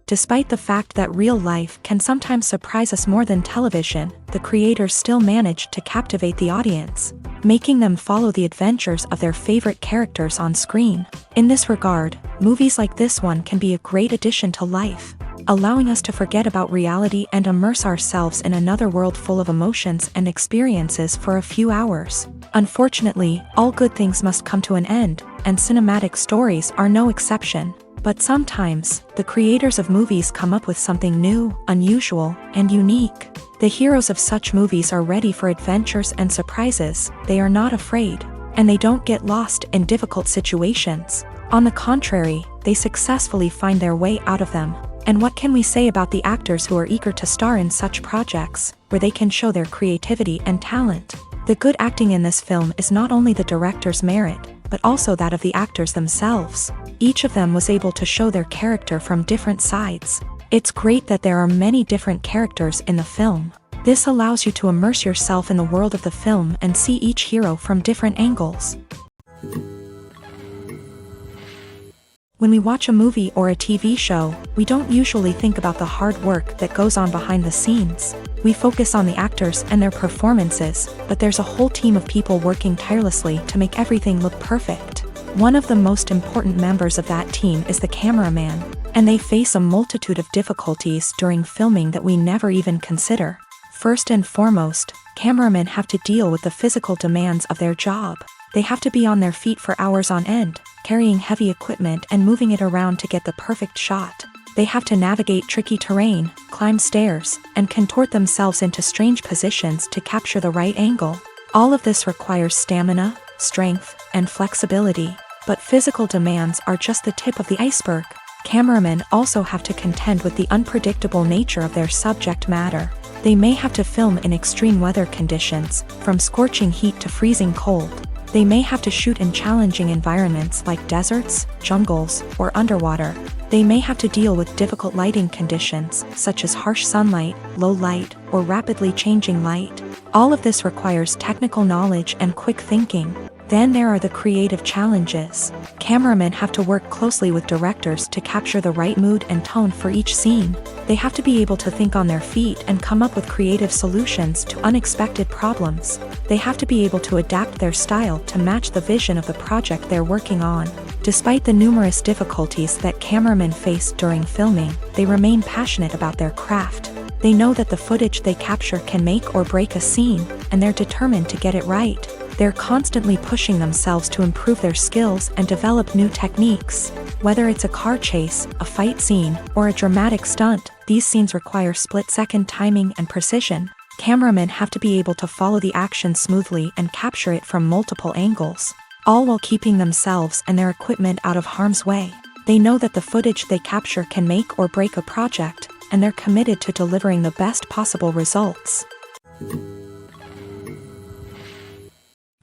Despite the fact that real life can sometimes surprise us more than television, the creators still manage to captivate the audience, making them follow the adventures of their favorite characters on screen. In this regard, movies like this one can be a great addition to life, allowing us to forget about reality and immerse ourselves in another world full of emotions and experiences for a few hours. Unfortunately, all good things must come to an end, and cinematic stories are no exception. But sometimes, the creators of movies come up with something new, unusual, and unique. The heroes of such movies are ready for adventures and surprises, they are not afraid, and they don't get lost in difficult situations. On the contrary, they successfully find their way out of them. And what can we say about the actors who are eager to star in such projects, where they can show their creativity and talent? The good acting in this film is not only the director's merit, but also that of the actors themselves. Each of them was able to show their character from different sides. It's great that there are many different characters in the film. This allows you to immerse yourself in the world of the film and see each hero from different angles. When we watch a movie or a TV show, we don't usually think about the hard work that goes on behind the scenes. We focus on the actors and their performances, but there's a whole team of people working tirelessly to make everything look perfect. One of the most important members of that team is the cameraman, and they face a multitude of difficulties during filming that we never even consider. First and foremost, cameramen have to deal with the physical demands of their job. They have to be on their feet for hours on end, carrying heavy equipment and moving it around to get the perfect shot. They have to navigate tricky terrain, climb stairs, and contort themselves into strange positions to capture the right angle. All of this requires stamina, strength, and flexibility. But physical demands are just the tip of the iceberg. Cameramen also have to contend with the unpredictable nature of their subject matter. They may have to film in extreme weather conditions, from scorching heat to freezing cold. They may have to shoot in challenging environments like deserts, jungles, or underwater. They may have to deal with difficult lighting conditions, such as harsh sunlight, low light, or rapidly changing light. All of this requires technical knowledge and quick thinking. Then there are the creative challenges. Cameramen have to work closely with directors to capture the right mood and tone for each scene. They have to be able to think on their feet and come up with creative solutions to unexpected problems. They have to be able to adapt their style to match the vision of the project they're working on. Despite the numerous difficulties that cameramen face during filming, they remain passionate about their craft. They know that the footage they capture can make or break a scene, and they're determined to get it right. They're constantly pushing themselves to improve their skills and develop new techniques. Whether it's a car chase, a fight scene, or a dramatic stunt, these scenes require split-second timing and precision. Cameramen have to be able to follow the action smoothly and capture it from multiple angles, all while keeping themselves and their equipment out of harm's way. They know that the footage they capture can make or break a project, and they're committed to delivering the best possible results.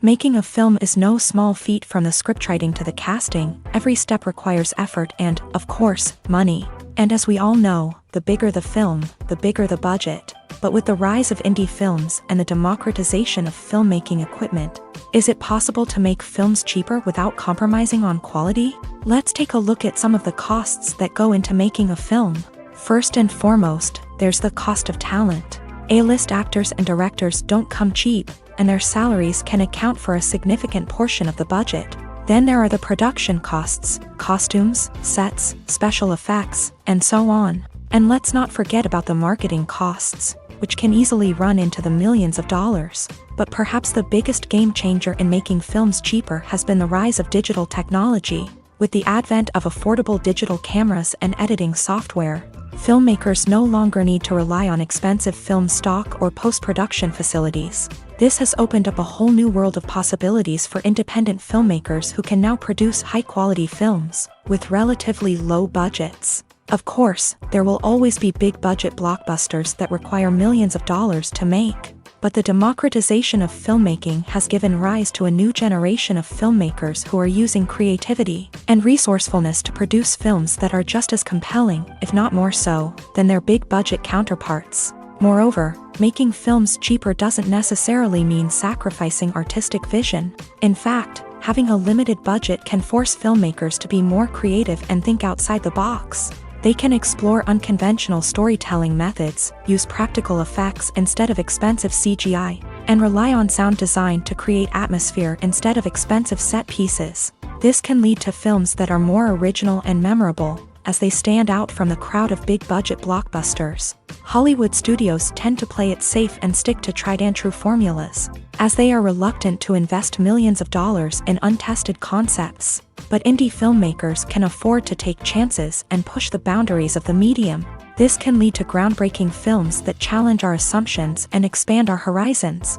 Making a film is no small feat. From the scriptwriting to the casting, every step requires effort and, of course, money. And as we all know, the bigger the film, the bigger the budget. But with the rise of indie films and the democratization of filmmaking equipment, is it possible to make films cheaper without compromising on quality? Let's take a look at some of the costs that go into making a film. First and foremost, there's the cost of talent. A-list actors and directors don't come cheap, and their salaries can account for a significant portion of the budget. Then there are the production costs, costumes, sets, special effects, and so on. And let's not forget about the marketing costs, which can easily run into the millions of dollars. But perhaps the biggest game changer in making films cheaper has been the rise of digital technology. With the advent of affordable digital cameras and editing software, filmmakers no longer need to rely on expensive film stock or post-production facilities. This has opened up a whole new world of possibilities for independent filmmakers who can now produce high-quality films with relatively low budgets. Of course, there will always be big-budget blockbusters that require millions of dollars to make. But the democratization of filmmaking has given rise to a new generation of filmmakers who are using creativity and resourcefulness to produce films that are just as compelling, if not more so, than their big-budget counterparts. Moreover, making films cheaper doesn't necessarily mean sacrificing artistic vision. In fact, having a limited budget can force filmmakers to be more creative and think outside the box. They can explore unconventional storytelling methods, use practical effects instead of expensive CGI, and rely on sound design to create atmosphere instead of expensive set pieces. This can lead to films that are more original and memorable, as they stand out from the crowd of big-budget blockbusters. Hollywood studios tend to play it safe and stick to tried-and-true formulas, as they are reluctant to invest millions of dollars in untested concepts. But indie filmmakers can afford to take chances and push the boundaries of the medium. This can lead to groundbreaking films that challenge our assumptions and expand our horizons.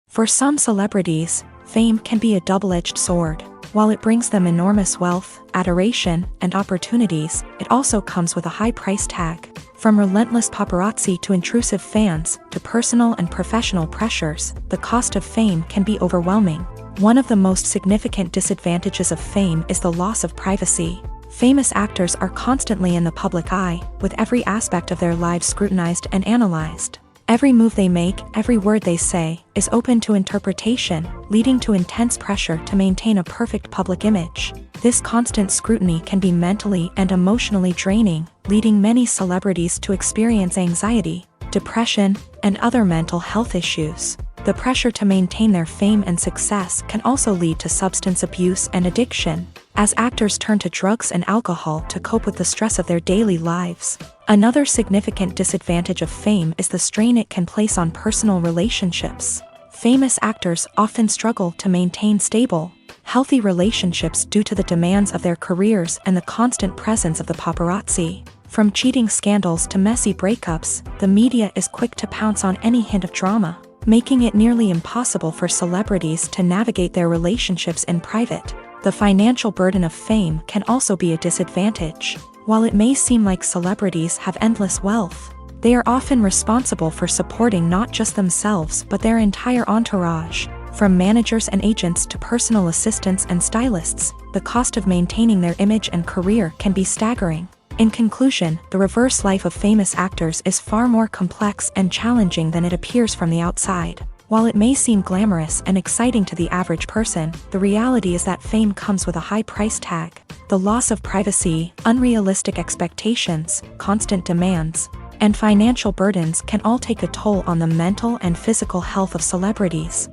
For some celebrities, fame can be a double-edged sword. While it brings them enormous wealth, adoration, and opportunities, it also comes with a high price tag. From relentless paparazzi to intrusive fans, to personal and professional pressures, the cost of fame can be overwhelming. One of the most significant disadvantages of fame is the loss of privacy. Famous actors are constantly in the public eye, with every aspect of their lives scrutinized and analyzed. Every move they make, every word they say, is open to interpretation, leading to intense pressure to maintain a perfect public image. This constant scrutiny can be mentally and emotionally draining, leading many celebrities to experience anxiety, depression, and other mental health issues. The pressure to maintain their fame and success can also lead to substance abuse and addiction, as actors turn to drugs and alcohol to cope with the stress of their daily lives. Another significant disadvantage of fame is the strain it can place on personal relationships. Famous actors often struggle to maintain stable, healthy relationships due to the demands of their careers and the constant presence of the paparazzi. From cheating scandals to messy breakups, the media is quick to pounce on any hint of drama, making it nearly impossible for celebrities to navigate their relationships in private. The financial burden of fame can also be a disadvantage. While it may seem like celebrities have endless wealth, they are often responsible for supporting not just themselves but their entire entourage. From managers and agents to personal assistants and stylists, the cost of maintaining their image and career can be staggering. In conclusion, the reverse life of famous actors is far more complex and challenging than it appears from the outside. While it may seem glamorous and exciting to the average person, the reality is that fame comes with a high price tag. The loss of privacy, unrealistic expectations, constant demands, and financial burdens can all take a toll on the mental and physical health of celebrities.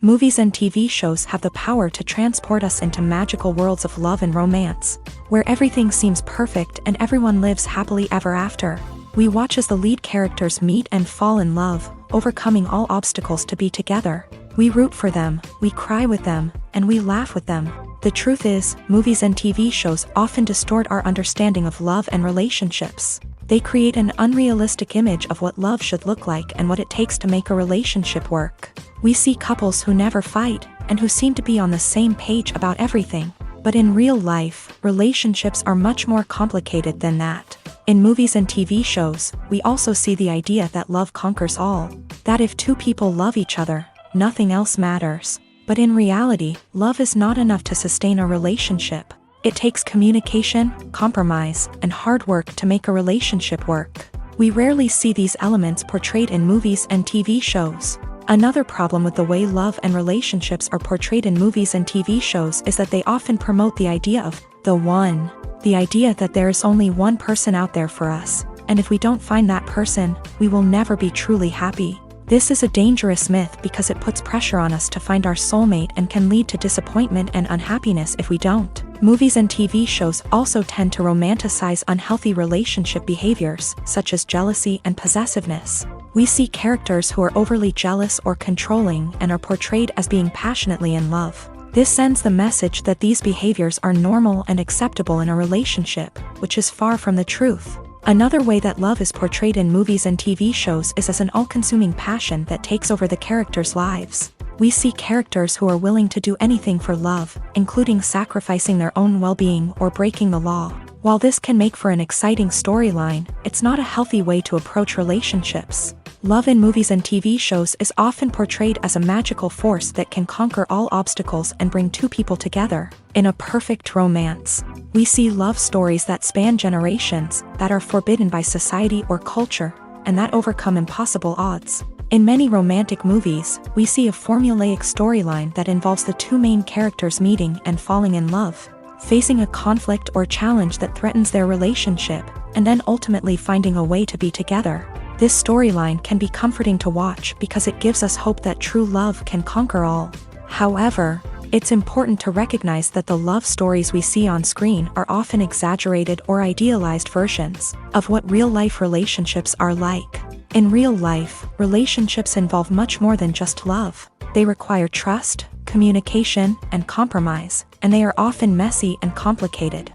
Movies and TV shows have the power to transport us into magical worlds of love and romance, where everything seems perfect and everyone lives happily ever after. We watch as the lead characters meet and fall in love, overcoming all obstacles to be together. We root for them, we cry with them, and we laugh with them. The truth is, movies and TV shows often distort our understanding of love and relationships. They create an unrealistic image of what love should look like and what it takes to make a relationship work. We see couples who never fight, and who seem to be on the same page about everything. But in real life, relationships are much more complicated than that. In movies and TV shows, we also see the idea that love conquers all. That if two people love each other, nothing else matters. But in reality, love is not enough to sustain a relationship. It takes communication, compromise, and hard work to make a relationship work. We rarely see these elements portrayed in movies and TV shows. Another problem with the way love and relationships are portrayed in movies and TV shows is that they often promote the idea of the one. The idea that there is only one person out there for us, and if we don't find that person, we will never be truly happy. This is a dangerous myth because it puts pressure on us to find our soulmate and can lead to disappointment and unhappiness if we don't. Movies and TV shows also tend to romanticize unhealthy relationship behaviors, such as jealousy and possessiveness. We see characters who are overly jealous or controlling and are portrayed as being passionately in love. This sends the message that these behaviors are normal and acceptable in a relationship, which is far from the truth. Another way that love is portrayed in movies and TV shows is as an all-consuming passion that takes over the characters' lives. We see characters who are willing to do anything for love, including sacrificing their own well-being or breaking the law. While this can make for an exciting storyline, it's not a healthy way to approach relationships. Love in movies and TV shows is often portrayed as a magical force that can conquer all obstacles and bring two people together in a perfect romance. We see love stories that span generations, that are forbidden by society or culture, and that overcome impossible odds. In many romantic movies, we see a formulaic storyline that involves the two main characters meeting and falling in love, facing a conflict or challenge that threatens their relationship, and then ultimately finding a way to be together. This storyline can be comforting to watch because it gives us hope that true love can conquer all. However, it's important to recognize that the love stories we see on screen are often exaggerated or idealized versions of what real-life relationships are like. In real life, relationships involve much more than just love. They require trust, communication, and compromise, and they are often messy and complicated.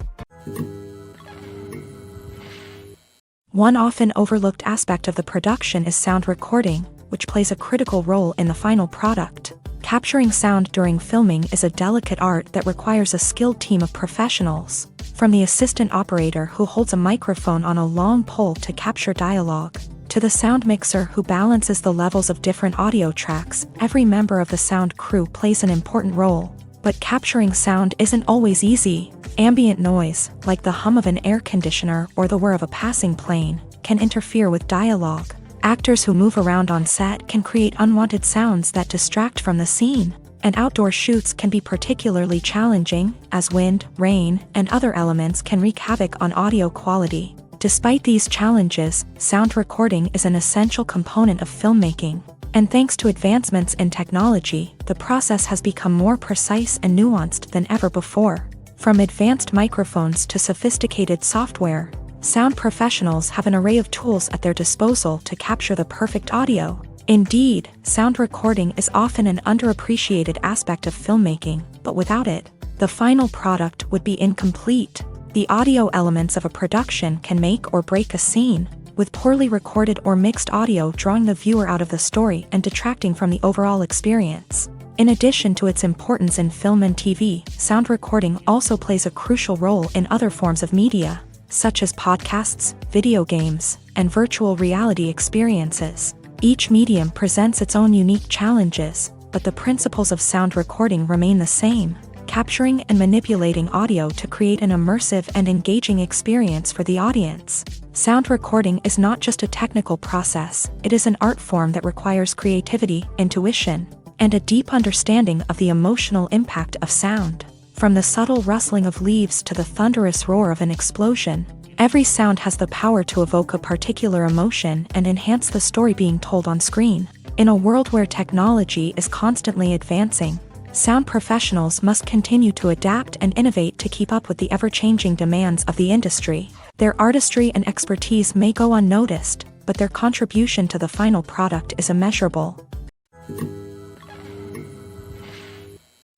One often overlooked aspect of the production is sound recording, which plays a critical role in the final product. Capturing sound during filming is a delicate art that requires a skilled team of professionals, from the assistant operator who holds a microphone on a long pole to capture dialogue, to the sound mixer who balances the levels of different audio tracks. Every member of the sound crew plays an important role. But capturing sound isn't always easy. Ambient noise, like the hum of an air conditioner or the whir of a passing plane, can interfere with dialogue. Actors who move around on set can create unwanted sounds that distract from the scene, and outdoor shoots can be particularly challenging, as wind, rain, and other elements can wreak havoc on audio quality. Despite these challenges, sound recording is an essential component of filmmaking, and thanks to advancements in technology, the process has become more precise and nuanced than ever before. From advanced microphones to sophisticated software, sound professionals have an array of tools at their disposal to capture the perfect audio. Indeed, sound recording is often an underappreciated aspect of filmmaking, but without it, the final product would be incomplete. The audio elements of a production can make or break a scene, with poorly recorded or mixed audio drawing the viewer out of the story and detracting from the overall experience. In addition to its importance in film and TV, sound recording also plays a crucial role in other forms of media, such as podcasts, video games, and virtual reality experiences. Each medium presents its own unique challenges, but the principles of sound recording remain the same: capturing and manipulating audio to create an immersive and engaging experience for the audience. Sound recording is not just a technical process, it is an art form that requires creativity, intuition, and a deep understanding of the emotional impact of sound. From the subtle rustling of leaves to the thunderous roar of an explosion, every sound has the power to evoke a particular emotion and enhance the story being told on screen. In a world where technology is constantly advancing, sound professionals must continue to adapt and innovate to keep up with the ever-changing demands of the industry. Their artistry and expertise may go unnoticed, but their contribution to the final product is immeasurable.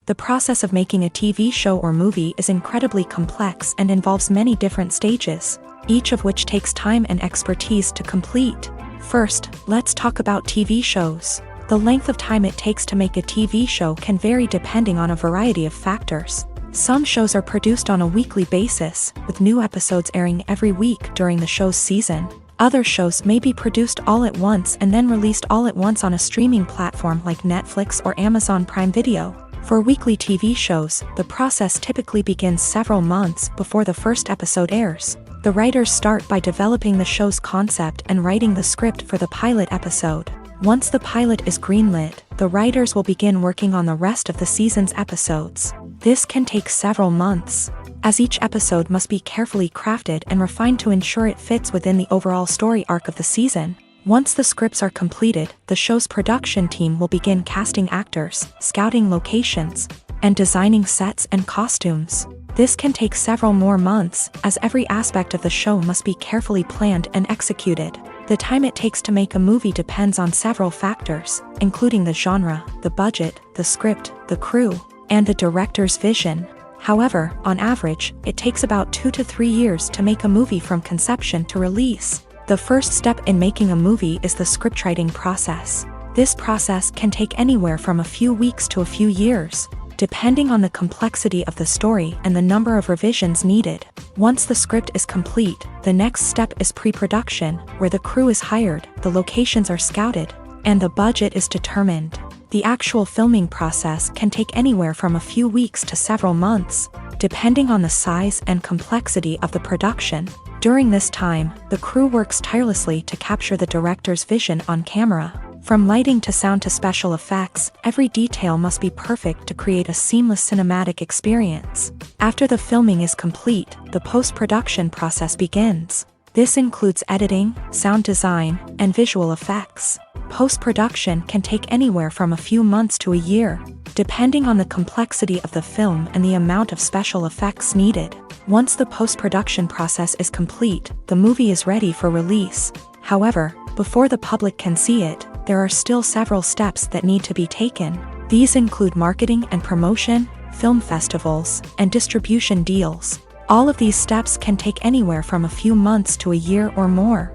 The process of making a TV show or movie is incredibly complex and involves many different stages, each of which takes time and expertise to complete. First, let's talk about TV shows. The length of time it takes to make a TV show can vary depending on a variety of factors. Some shows are produced on a weekly basis, with new episodes airing every week during the show's season. Other shows may be produced all at once and then released all at once on a streaming platform like Netflix or Amazon Prime Video. For weekly TV shows, the process typically begins several months before the first episode airs. The writers start by developing the show's concept and writing the script for the pilot episode. Once the pilot is greenlit, the writers will begin working on the rest of the season's episodes. This can take several months, as each episode must be carefully crafted and refined to ensure it fits within the overall story arc of the season. Once the scripts are completed, the show's production team will begin casting actors, scouting locations, and designing sets and costumes. This can take several more months, as every aspect of the show must be carefully planned and executed. The time it takes to make a movie depends on several factors, including the genre, the budget, the script, the crew, and the director's vision. However, on average, it takes about 2 to 3 years to make a movie from conception to release. The first step in making a movie is the scriptwriting process. This process can take anywhere from a few weeks to a few years, depending on the complexity of the story and the number of revisions needed. Once the script is complete, the next step is pre-production, where the crew is hired, the locations are scouted, and the budget is determined. The actual filming process can take anywhere from a few weeks to several months, depending on the size and complexity of the production. During this time, the crew works tirelessly to capture the director's vision on camera. From lighting to sound to special effects, every detail must be perfect to create a seamless cinematic experience. After the filming is complete, the post-production process begins. This includes editing, sound design, and visual effects. Post-production can take anywhere from a few months to a year, depending on the complexity of the film and the amount of special effects needed. Once the post-production process is complete, the movie is ready for release. However, before the public can see it, there are still several steps that need to be taken. These include marketing and promotion, film festivals, and distribution deals. All of these steps can take anywhere from a few months to a year or more.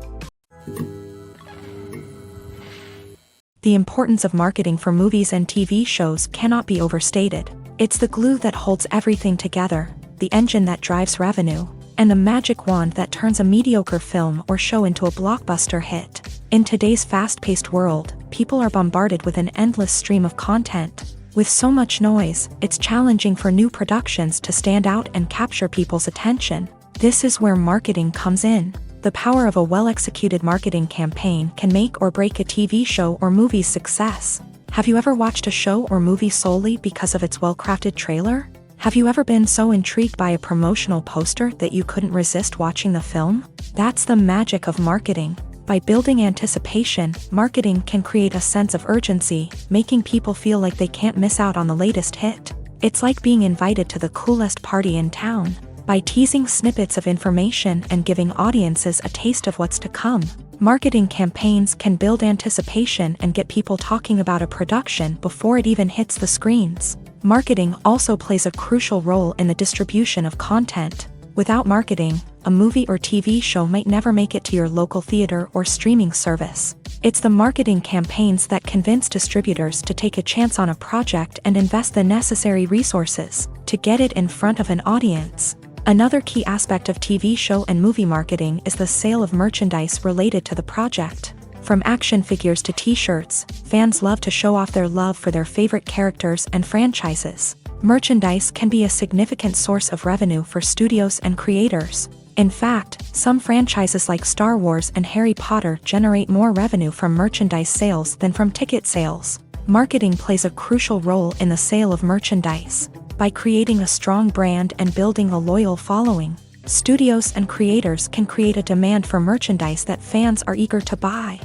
The importance of marketing for movies and TV shows cannot be overstated. It's the glue that holds everything together, the engine that drives revenue, and the magic wand that turns a mediocre film or show into a blockbuster hit. In today's fast-paced world, people are bombarded with an endless stream of content. With so much noise, it's challenging for new productions to stand out and capture people's attention. This is where marketing comes in. The power of a well-executed marketing campaign can make or break a TV show or movie's success. Have you ever watched a show or movie solely because of its well-crafted trailer? Have you ever been so intrigued by a promotional poster that you couldn't resist watching the film? That's the magic of marketing. By building anticipation, marketing can create a sense of urgency, making people feel like they can't miss out on the latest hit. It's like being invited to the coolest party in town. By teasing snippets of information and giving audiences a taste of what's to come, marketing campaigns can build anticipation and get people talking about a production before it even hits the screens. Marketing also plays a crucial role in the distribution of content. Without marketing, a movie or TV show might never make it to your local theater or streaming service. It's the marketing campaigns that convince distributors to take a chance on a project and invest the necessary resources to get it in front of an audience. Another key aspect of TV show and movie marketing is the sale of merchandise related to the project. From action figures to t-shirts, fans love to show off their love for their favorite characters and franchises. Merchandise can be a significant source of revenue for studios and creators. In fact, some franchises like Star Wars and Harry Potter generate more revenue from merchandise sales than from ticket sales. Marketing plays a crucial role in the sale of merchandise. By creating a strong brand and building a loyal following, studios and creators can create a demand for merchandise that fans are eager to buy.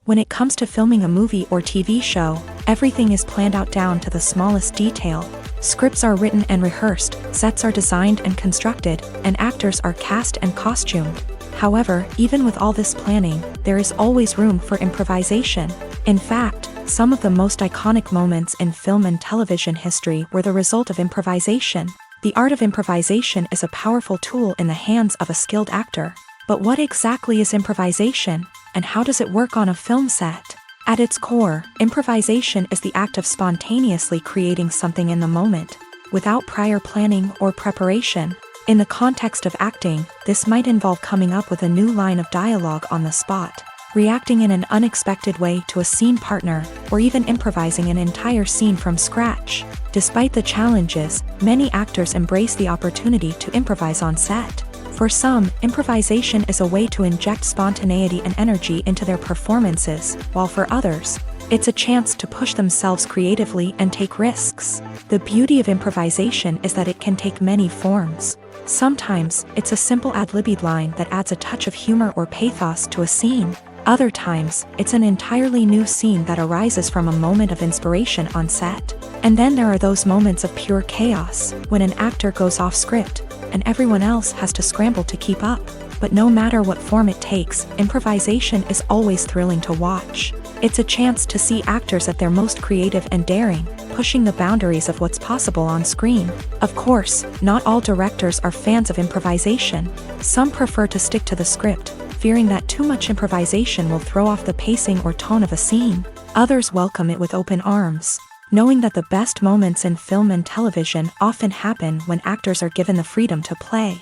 When it comes to filming a movie or TV show, everything is planned out down to the smallest detail. Scripts are written and rehearsed, sets are designed and constructed, and actors are cast and costumed. However, even with all this planning, there is always room for improvisation. In fact, some of the most iconic moments in film and television history were the result of improvisation. The art of improvisation is a powerful tool in the hands of a skilled actor. But what exactly is improvisation, and how does it work on a film set? At its core, improvisation is the act of spontaneously creating something in the moment, without prior planning or preparation. In the context of acting, this might involve coming up with a new line of dialogue on the spot, reacting in an unexpected way to a scene partner, or even improvising an entire scene from scratch. Despite the challenges, many actors embrace the opportunity to improvise on set. For some, improvisation is a way to inject spontaneity and energy into their performances, while for others, it's a chance to push themselves creatively and take risks. The beauty of improvisation is that it can take many forms. Sometimes, it's a simple ad-libbed line that adds a touch of humor or pathos to a scene. Other times, it's an entirely new scene that arises from a moment of inspiration on set. And then there are those moments of pure chaos, when an actor goes off script, and everyone else has to scramble to keep up. But no matter what form it takes, improvisation is always thrilling to watch. It's a chance to see actors at their most creative and daring, pushing the boundaries of what's possible on screen. Of course, not all directors are fans of improvisation. Some prefer to stick to the script, fearing that too much improvisation will throw off the pacing or tone of a scene. Others welcome it with open arms, knowing that the best moments in film and television often happen when actors are given the freedom to play.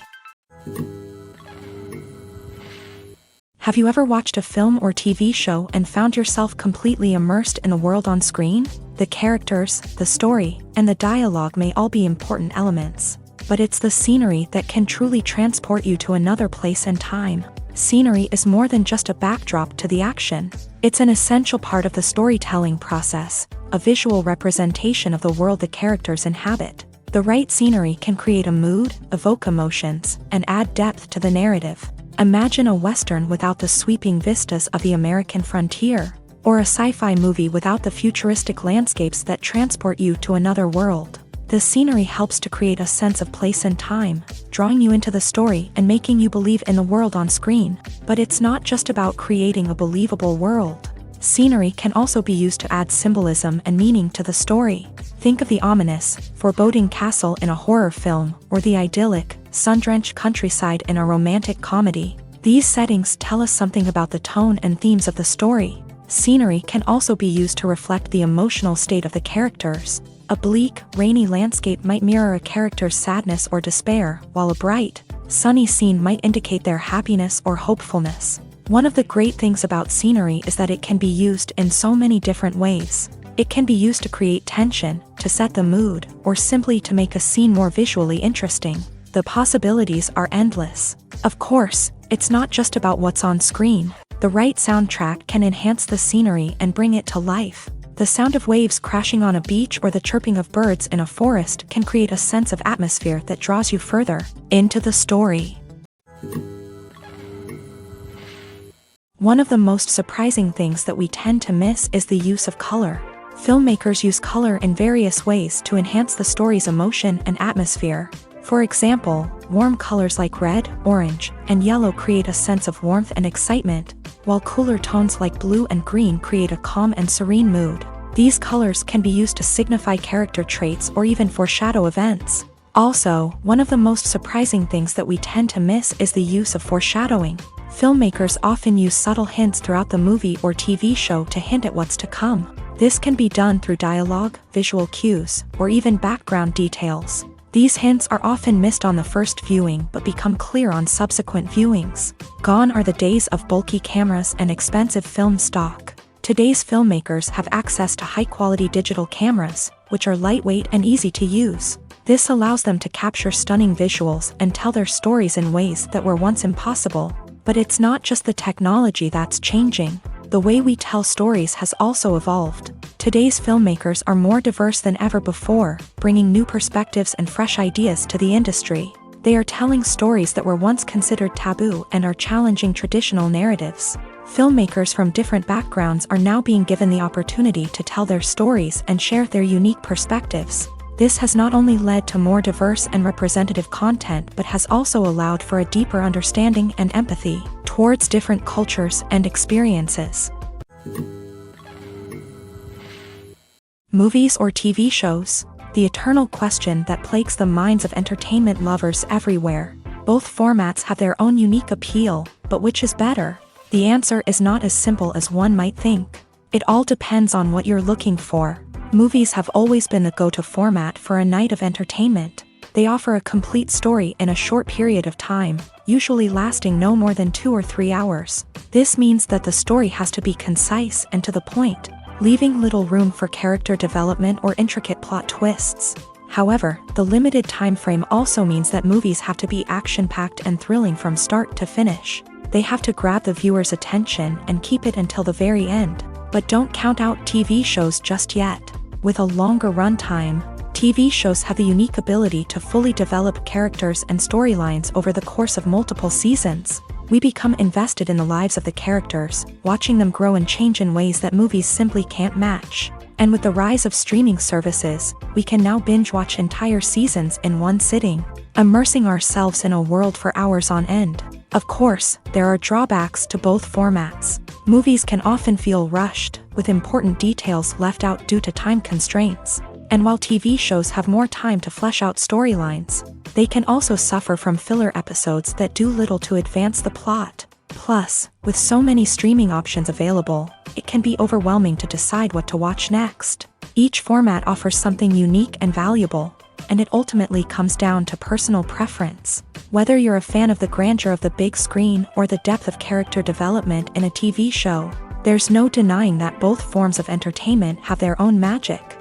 Have you ever watched a film or TV show and found yourself completely immersed in the world on screen? The characters, the story, and the dialogue may all be important elements, but it's the scenery that can truly transport you to another place and time. Scenery is more than just a backdrop to the action. It's an essential part of the storytelling process, a visual representation of the world the characters inhabit. The right scenery can create a mood, evoke emotions, and add depth to the narrative. Imagine a Western without the sweeping vistas of the American frontier, or a sci-fi movie without the futuristic landscapes that transport you to another world. The scenery helps to create a sense of place and time, drawing you into the story and making you believe in the world on screen. But it's not just about creating a believable world. Scenery can also be used to add symbolism and meaning to the story. Think of the ominous, foreboding castle in a horror film, or the idyllic, sun-drenched countryside in a romantic comedy. These settings tell us something about the tone and themes of the story. Scenery can also be used to reflect the emotional state of the characters. A bleak, rainy landscape might mirror a character's sadness or despair, while a bright, sunny scene might indicate their happiness or hopefulness. One of the great things about scenery is that it can be used in so many different ways. It can be used to create tension, to set the mood, or simply to make a scene more visually interesting. The possibilities are endless. Of course, it's not just about what's on screen. The right soundtrack can enhance the scenery and bring it to life. The sound of waves crashing on a beach or the chirping of birds in a forest can create a sense of atmosphere that draws you further into the story. One of the most surprising things that we tend to miss is the use of color. Filmmakers use color in various ways to enhance the story's emotion and atmosphere. For example, warm colors like red, orange, and yellow create a sense of warmth and excitement, while cooler tones like blue and green create a calm and serene mood. These colors can be used to signify character traits or even foreshadow events. Also, one of the most surprising things that we tend to miss is the use of foreshadowing. Filmmakers often use subtle hints throughout the movie or TV show to hint at what's to come. This can be done through dialogue, visual cues, or even background details. These hints are often missed on the first viewing but become clear on subsequent viewings. Gone are the days of bulky cameras and expensive film stock. Today's filmmakers have access to high-quality digital cameras, which are lightweight and easy to use. This allows them to capture stunning visuals and tell their stories in ways that were once impossible. But it's not just the technology that's changing. The way we tell stories has also evolved. Today's filmmakers are more diverse than ever before, bringing new perspectives and fresh ideas to the industry. They are telling stories that were once considered taboo and are challenging traditional narratives. Filmmakers from different backgrounds are now being given the opportunity to tell their stories and share their unique perspectives. This has not only led to more diverse and representative content but has also allowed for a deeper understanding and empathy towards different cultures and experiences. Movies or TV shows? The eternal question that plagues the minds of entertainment lovers everywhere. Both formats have their own unique appeal, but which is better? The answer is not as simple as one might think. It all depends on what you're looking for. Movies have always been the go-to format for a night of entertainment. They offer a complete story in a short period of time, usually lasting no more than 2 or 3 hours. This means that the story has to be concise and to the point, leaving little room for character development or intricate plot twists. However, the limited time frame also means that movies have to be action-packed and thrilling from start to finish. They have to grab the viewer's attention and keep it until the very end. But don't count out TV shows just yet. With a longer runtime, TV shows have the unique ability to fully develop characters and storylines over the course of multiple seasons. We become invested in the lives of the characters, watching them grow and change in ways that movies simply can't match. And with the rise of streaming services, we can now binge-watch entire seasons in one sitting, immersing ourselves in a world for hours on end. Of course, there are drawbacks to both formats. Movies can often feel rushed, with important details left out due to time constraints. And while TV shows have more time to flesh out storylines, they can also suffer from filler episodes that do little to advance the plot. Plus, with so many streaming options available, it can be overwhelming to decide what to watch next. Each format offers something unique and valuable, and it ultimately comes down to personal preference. Whether you're a fan of the grandeur of the big screen or the depth of character development in a TV show, there's no denying that both forms of entertainment have their own magic.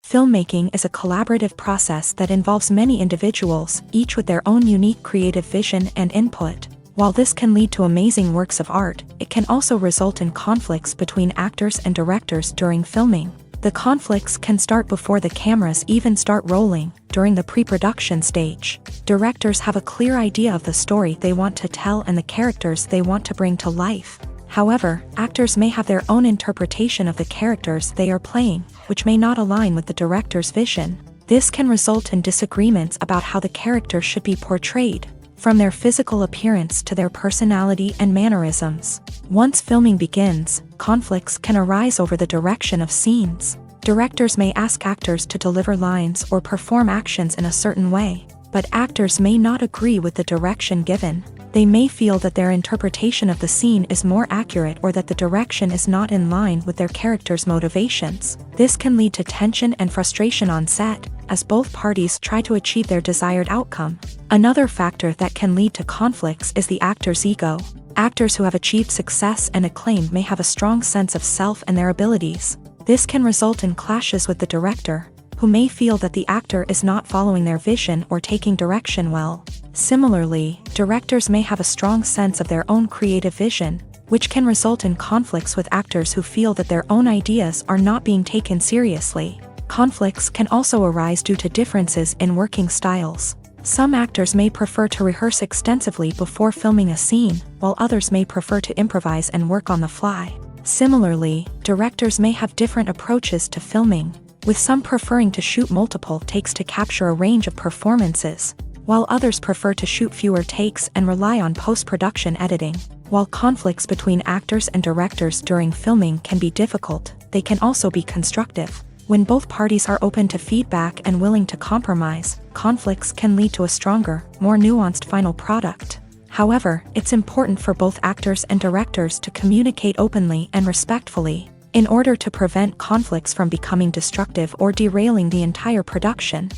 Filmmaking is a collaborative process that involves many individuals, each with their own unique creative vision and input. While this can lead to amazing works of art, it can also result in conflicts between actors and directors during filming. The conflicts can start before the cameras even start rolling, during the pre-production stage. Directors have a clear idea of the story they want to tell and the characters they want to bring to life. However, actors may have their own interpretation of the characters they are playing, which may not align with the director's vision. This can result in disagreements about how the character should be portrayed, from their physical appearance to their personality and mannerisms. Once filming begins, conflicts can arise over the direction of scenes. Directors may ask actors to deliver lines or perform actions in a certain way, but actors may not agree with the direction given. They may feel that their interpretation of the scene is more accurate or that the direction is not in line with their character's motivations. This can lead to tension and frustration on set, as both parties try to achieve their desired outcome. Another factor that can lead to conflicts is the actor's ego. Actors who have achieved success and acclaim may have a strong sense of self and their abilities. This can result in clashes with the director, who may feel that the actor is not following their vision or taking direction well. Similarly, directors may have a strong sense of their own creative vision, which can result in conflicts with actors who feel that their own ideas are not being taken seriously. Conflicts can also arise due to differences in working styles. Some actors may prefer to rehearse extensively before filming a scene, while others may prefer to improvise and work on the fly. Similarly, directors may have different approaches to filming, with some preferring to shoot multiple takes to capture a range of performances, while others prefer to shoot fewer takes and rely on post-production editing. While conflicts between actors and directors during filming can be difficult, they can also be constructive. When both parties are open to feedback and willing to compromise, conflicts can lead to a stronger, more nuanced final product. However, it's important for both actors and directors to communicate openly and respectfully, in order to prevent conflicts from becoming destructive or derailing the entire production.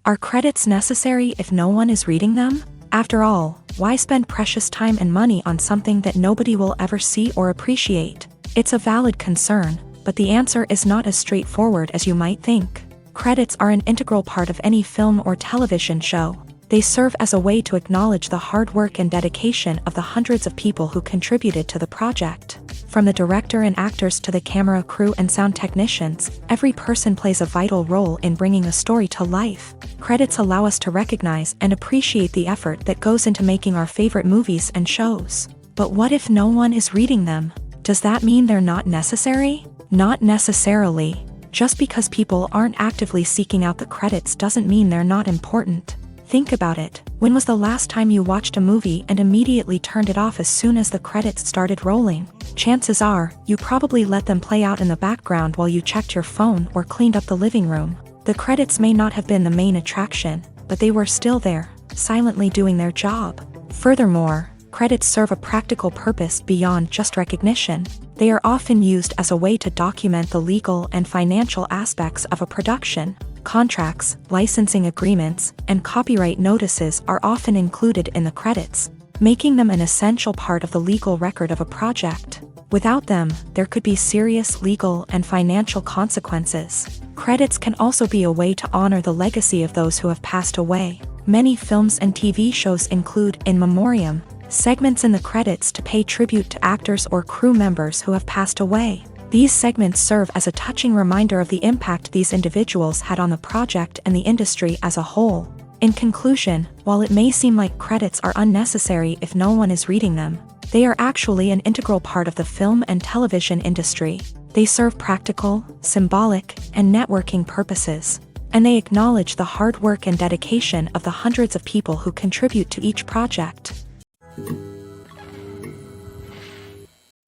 Are credits necessary if no one is reading them? After all, why spend precious time and money on something that nobody will ever see or appreciate? It's a valid concern, but the answer is not as straightforward as you might think. Credits are an integral part of any film or television show. They serve as a way to acknowledge the hard work and dedication of the hundreds of people who contributed to the project. From the director and actors to the camera crew and sound technicians, every person plays a vital role in bringing a story to life. Credits allow us to recognize and appreciate the effort that goes into making our favorite movies and shows. But what if no one is reading them? Does that mean they're not necessary? Not necessarily. Just because people aren't actively seeking out the credits doesn't mean they're not important. Think about it. When was the last time you watched a movie and immediately turned it off as soon as the credits started rolling? Chances are, you probably let them play out in the background while you checked your phone or cleaned up the living room. The credits may not have been the main attraction, but they were still there, silently doing their job. Furthermore, credits serve a practical purpose beyond just recognition. They are often used as a way to document the legal and financial aspects of a production. Contracts, licensing agreements, and copyright notices are often included in the credits, making them an essential part of the legal record of a project. Without them, there could be serious legal and financial consequences. Credits can also be a way to honor the legacy of those who have passed away. Many films and TV shows include in memoriam segments in the credits to pay tribute to actors or crew members who have passed away. These segments serve as a touching reminder of the impact these individuals had on the project and the industry as a whole. In conclusion, while it may seem like credits are unnecessary if no one is reading them, they are actually an integral part of the film and television industry. They serve practical, symbolic, and networking purposes, and they acknowledge the hard work and dedication of the hundreds of people who contribute to each project.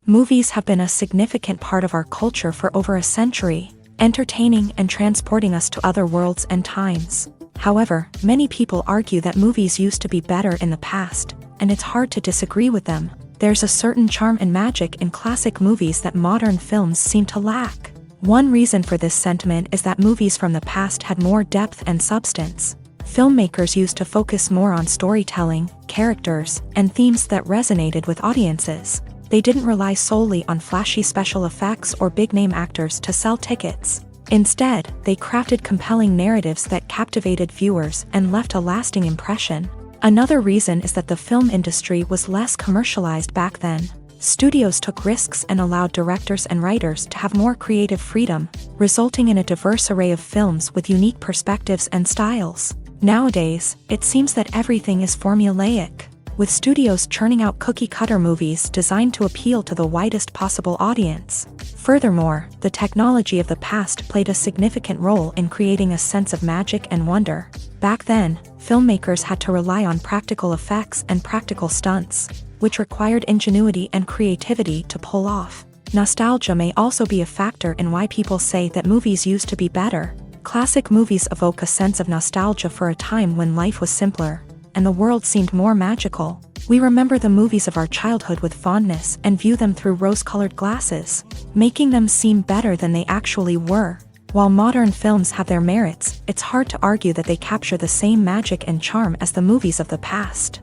Movies have been a significant part of our culture for over a century, entertaining and transporting us to other worlds and times. However, many people argue that movies used to be better in the past, and it's hard to disagree with them. There's a certain charm and magic in classic movies that modern films seem to lack. One reason for this sentiment is that movies from the past had more depth and substance. Filmmakers used to focus more on storytelling, characters, and themes that resonated with audiences. They didn't rely solely on flashy special effects or big-name actors to sell tickets. Instead, they crafted compelling narratives that captivated viewers and left a lasting impression. Another reason is that the film industry was less commercialized back then. Studios took risks and allowed directors and writers to have more creative freedom, resulting in a diverse array of films with unique perspectives and styles. Nowadays, it seems that everything is formulaic, with studios churning out cookie-cutter movies designed to appeal to the widest possible audience. Furthermore, the technology of the past played a significant role in creating a sense of magic and wonder. Back then, filmmakers had to rely on practical effects and practical stunts, which required ingenuity and creativity to pull off. Nostalgia may also be a factor in why people say that movies used to be better. Classic movies evoke a sense of nostalgia for a time when life was simpler, and the world seemed more magical. We remember the movies of our childhood with fondness and view them through rose-colored glasses, making them seem better than they actually were. While modern films have their merits, it's hard to argue that they capture the same magic and charm as the movies of the past.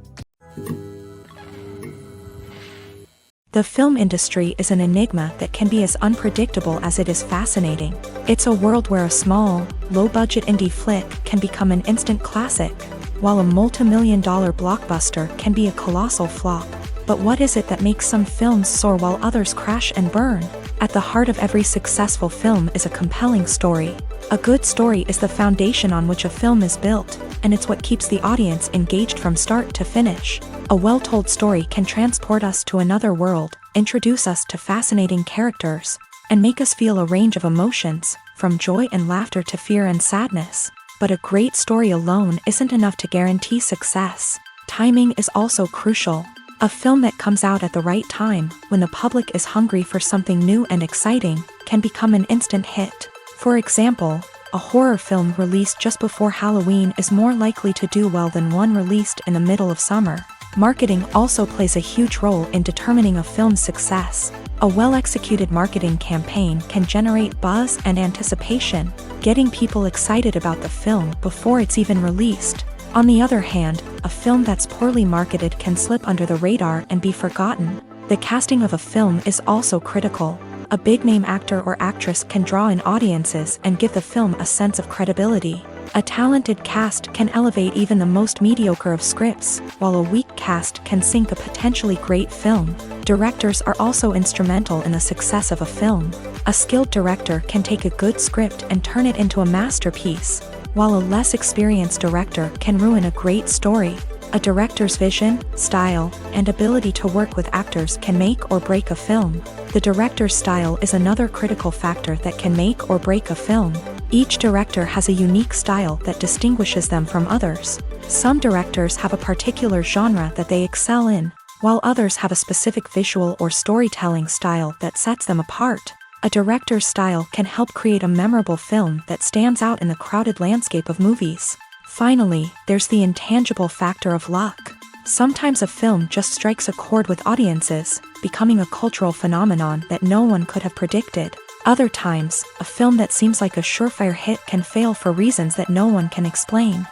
The film industry is an enigma that can be as unpredictable as it is fascinating. It's a world where a small, low-budget indie flick can become an instant classic, while a multi-million-dollar blockbuster can be a colossal flop. But what is it that makes some films soar while others crash and burn? At the heart of every successful film is a compelling story. A good story is the foundation on which a film is built, and it's what keeps the audience engaged from start to finish. A well-told story can transport us to another world, introduce us to fascinating characters, and make us feel a range of emotions, from joy and laughter to fear and sadness. But a great story alone isn't enough to guarantee success. Timing is also crucial. A film that comes out at the right time, when the public is hungry for something new and exciting, can become an instant hit. For example, a horror film released just before Halloween is more likely to do well than one released in the middle of summer. Marketing also plays a huge role in determining a film's success. A well-executed marketing campaign can generate buzz and anticipation, getting people excited about the film before it's even released. On the other hand, a film that's poorly marketed can slip under the radar and be forgotten. The casting of a film is also critical. A big-name actor or actress can draw in audiences and give the film a sense of credibility. A talented cast can elevate even the most mediocre of scripts, while a weak cast can sink a potentially great film. Directors are also instrumental in the success of a film. A skilled director can take a good script and turn it into a masterpiece, while a less experienced director can ruin a great story. A director's vision, style, and ability to work with actors can make or break a film. The director's style is another critical factor that can make or break a film. Each director has a unique style that distinguishes them from others. Some directors have a particular genre that they excel in, while others have a specific visual or storytelling style that sets them apart. A director's style can help create a memorable film that stands out in the crowded landscape of movies. Finally, there's the intangible factor of luck. Sometimes a film just strikes a chord with audiences, becoming a cultural phenomenon that no one could have predicted. Other times, a film that seems like a surefire hit can fail for reasons that no one can explain.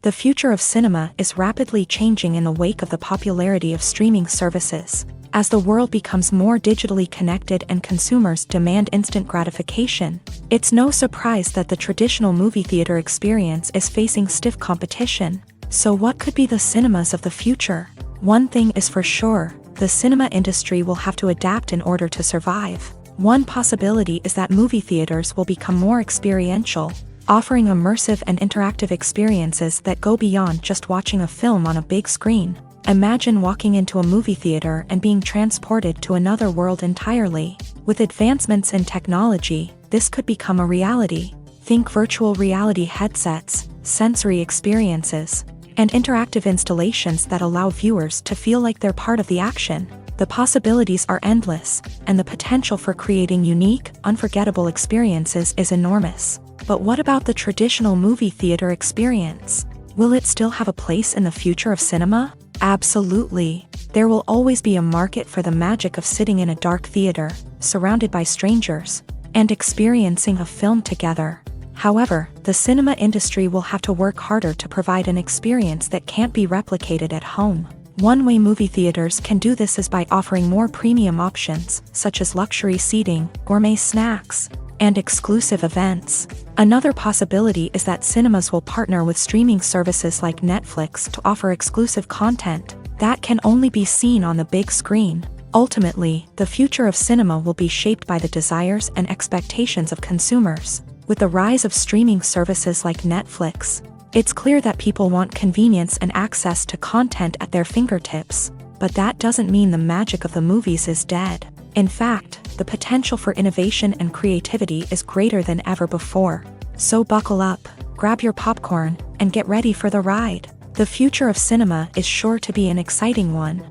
The future of cinema is rapidly changing in the wake of the popularity of streaming services. As the world becomes more digitally connected and consumers demand instant gratification, it's no surprise that the traditional movie theater experience is facing stiff competition. So what could be the cinemas of the future? One thing is for sure, the cinema industry will have to adapt in order to survive. One possibility is that movie theaters will become more experiential, offering immersive and interactive experiences that go beyond just watching a film on a big screen. Imagine walking into a movie theater and being transported to another world entirely. With advancements in technology, this could become a reality. Think virtual reality headsets, sensory experiences, and interactive installations that allow viewers to feel like they're part of the action. The possibilities are endless, and the potential for creating unique, unforgettable experiences is enormous. But what about the traditional movie theater experience? Will it still have a place in the future of cinema? Absolutely. There will always be a market for the magic of sitting in a dark theater, surrounded by strangers, and experiencing a film together. However, the cinema industry will have to work harder to provide an experience that can't be replicated at home. One way movie theaters can do this is by offering more premium options, such as luxury seating, gourmet snacks, and exclusive events. Another possibility is that cinemas will partner with streaming services like Netflix to offer exclusive content that can only be seen on the big screen. Ultimately, the future of cinema will be shaped by the desires and expectations of consumers. With the rise of streaming services like Netflix, it's clear that people want convenience and access to content at their fingertips. But that doesn't mean the magic of the movies is dead. In fact, the potential for innovation and creativity is greater than ever before. So buckle up, grab your popcorn, and get ready for the ride. The future of cinema is sure to be an exciting one.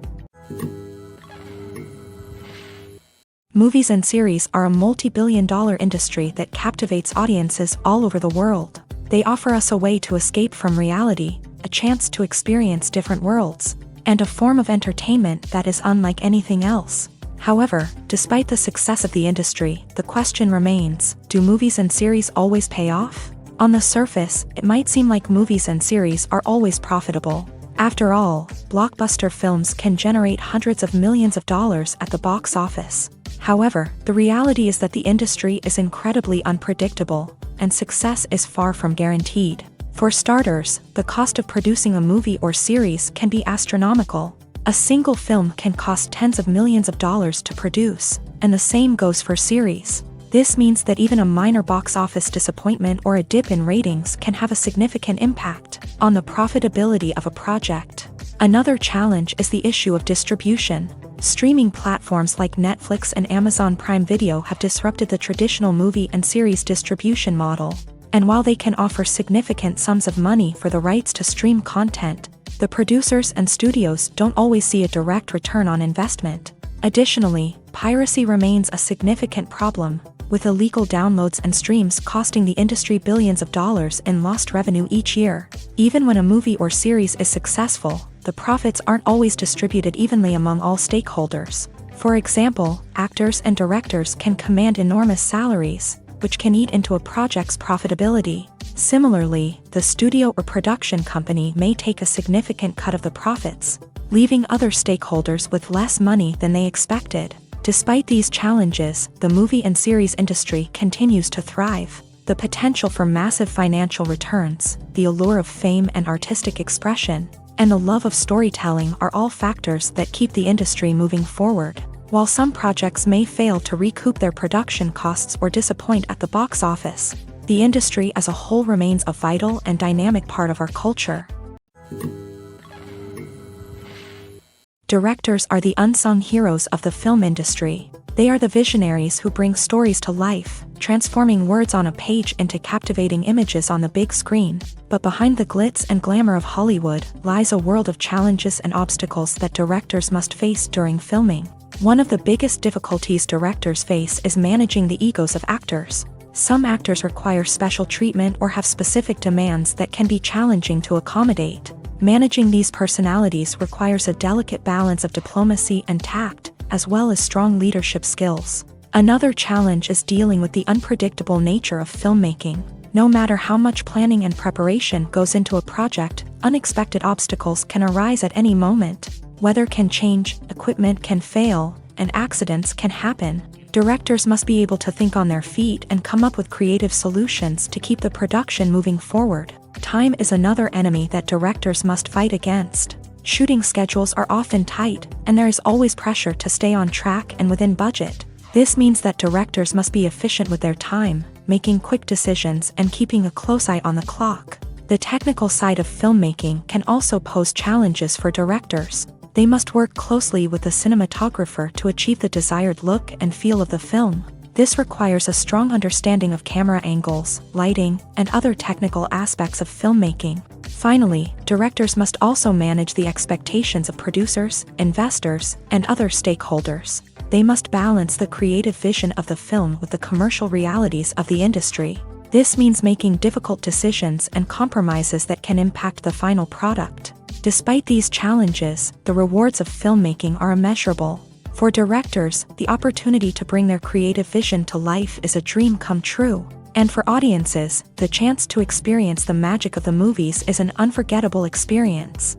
Movies and series are a multi-billion-dollar industry that captivates audiences all over the world. They offer us a way to escape from reality, a chance to experience different worlds, and a form of entertainment that is unlike anything else. However, despite the success of the industry, the question remains, do movies and series always pay off? On the surface, it might seem like movies and series are always profitable. After all, blockbuster films can generate hundreds of millions of dollars at the box office. However, the reality is that the industry is incredibly unpredictable, and success is far from guaranteed. For starters, the cost of producing a movie or series can be astronomical. A single film can cost tens of millions of dollars to produce, and the same goes for series. This means that even a minor box office disappointment or a dip in ratings can have a significant impact on the profitability of a project. Another challenge is the issue of distribution. Streaming platforms like Netflix and Amazon Prime Video have disrupted the traditional movie and series distribution model. And while they can offer significant sums of money for the rights to stream content, the producers and studios don't always see a direct return on investment. Additionally, piracy remains a significant problem, with illegal downloads and streams costing the industry billions of dollars in lost revenue each year. Even when a movie or series is successful, the profits aren't always distributed evenly among all stakeholders. For example, actors and directors can command enormous salaries, which can eat into a project's profitability. Similarly, the studio or production company may take a significant cut of the profits, leaving other stakeholders with less money than they expected. Despite these challenges, the movie and series industry continues to thrive. The potential for massive financial returns, the allure of fame and artistic expression, and the love of storytelling are all factors that keep the industry moving forward. While some projects may fail to recoup their production costs or disappoint at the box office, the industry as a whole remains a vital and dynamic part of our culture. Directors are the unsung heroes of the film industry. They are the visionaries who bring stories to life, transforming words on a page into captivating images on the big screen. But behind the glitz and glamour of Hollywood lies a world of challenges and obstacles that directors must face during filming. One of the biggest difficulties directors face is managing the egos of actors. Some actors require special treatment or have specific demands that can be challenging to accommodate. Managing these personalities requires a delicate balance of diplomacy and tact, as well as strong leadership skills. Another challenge is dealing with the unpredictable nature of filmmaking. No matter how much planning and preparation goes into a project, unexpected obstacles can arise at any moment. Weather can change, equipment can fail, and accidents can happen. Directors must be able to think on their feet and come up with creative solutions to keep the production moving forward. Time is another enemy that directors must fight against. Shooting schedules are often tight, and there is always pressure to stay on track and within budget. This means that directors must be efficient with their time, making quick decisions and keeping a close eye on the clock. The technical side of filmmaking can also pose challenges for directors. They must work closely with the cinematographer to achieve the desired look and feel of the film. This requires a strong understanding of camera angles, lighting, and other technical aspects of filmmaking. Finally, directors must also manage the expectations of producers, investors, and other stakeholders. They must balance the creative vision of the film with the commercial realities of the industry. This means making difficult decisions and compromises that can impact the final product. Despite these challenges, the rewards of filmmaking are immeasurable. For directors, the opportunity to bring their creative vision to life is a dream come true. And for audiences, the chance to experience the magic of the movies is an unforgettable experience.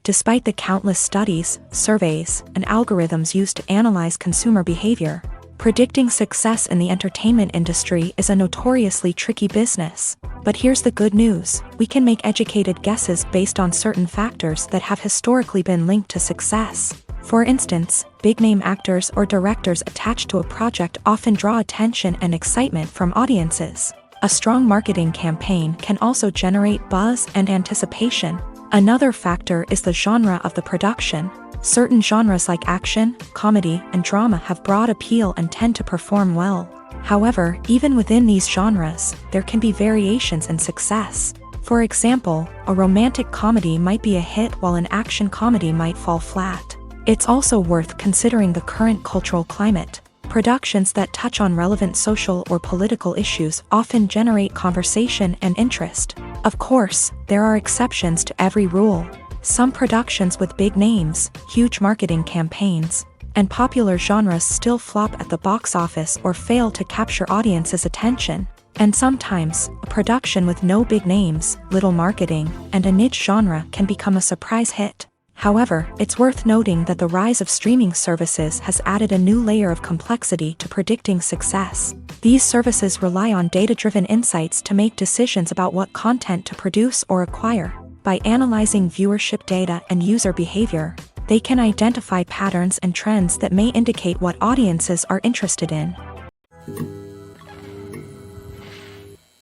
Despite the countless studies, surveys, and algorithms used to analyze consumer behavior, predicting success in the entertainment industry is a notoriously tricky business. But here's the good news: we can make educated guesses based on certain factors that have historically been linked to success. For instance, big-name actors or directors attached to a project often draw attention and excitement from audiences. A strong marketing campaign can also generate buzz and anticipation. Another factor is the genre of the production. Certain genres like action, comedy, and drama have broad appeal and tend to perform well. However, even within these genres, there can be variations in success. For example, a romantic comedy might be a hit while an action comedy might fall flat. It's also worth considering the current cultural climate. Productions that touch on relevant social or political issues often generate conversation and interest. Of course, there are exceptions to every rule. Some productions with big names, huge marketing campaigns, and popular genres still flop at the box office or fail to capture audiences' attention. And sometimes, a production with no big names, little marketing, and a niche genre can become a surprise hit. However, it's worth noting that the rise of streaming services has added a new layer of complexity to predicting success. These services rely on data-driven insights to make decisions about what content to produce or acquire. By analyzing viewership data and user behavior, they can identify patterns and trends that may indicate what audiences are interested in.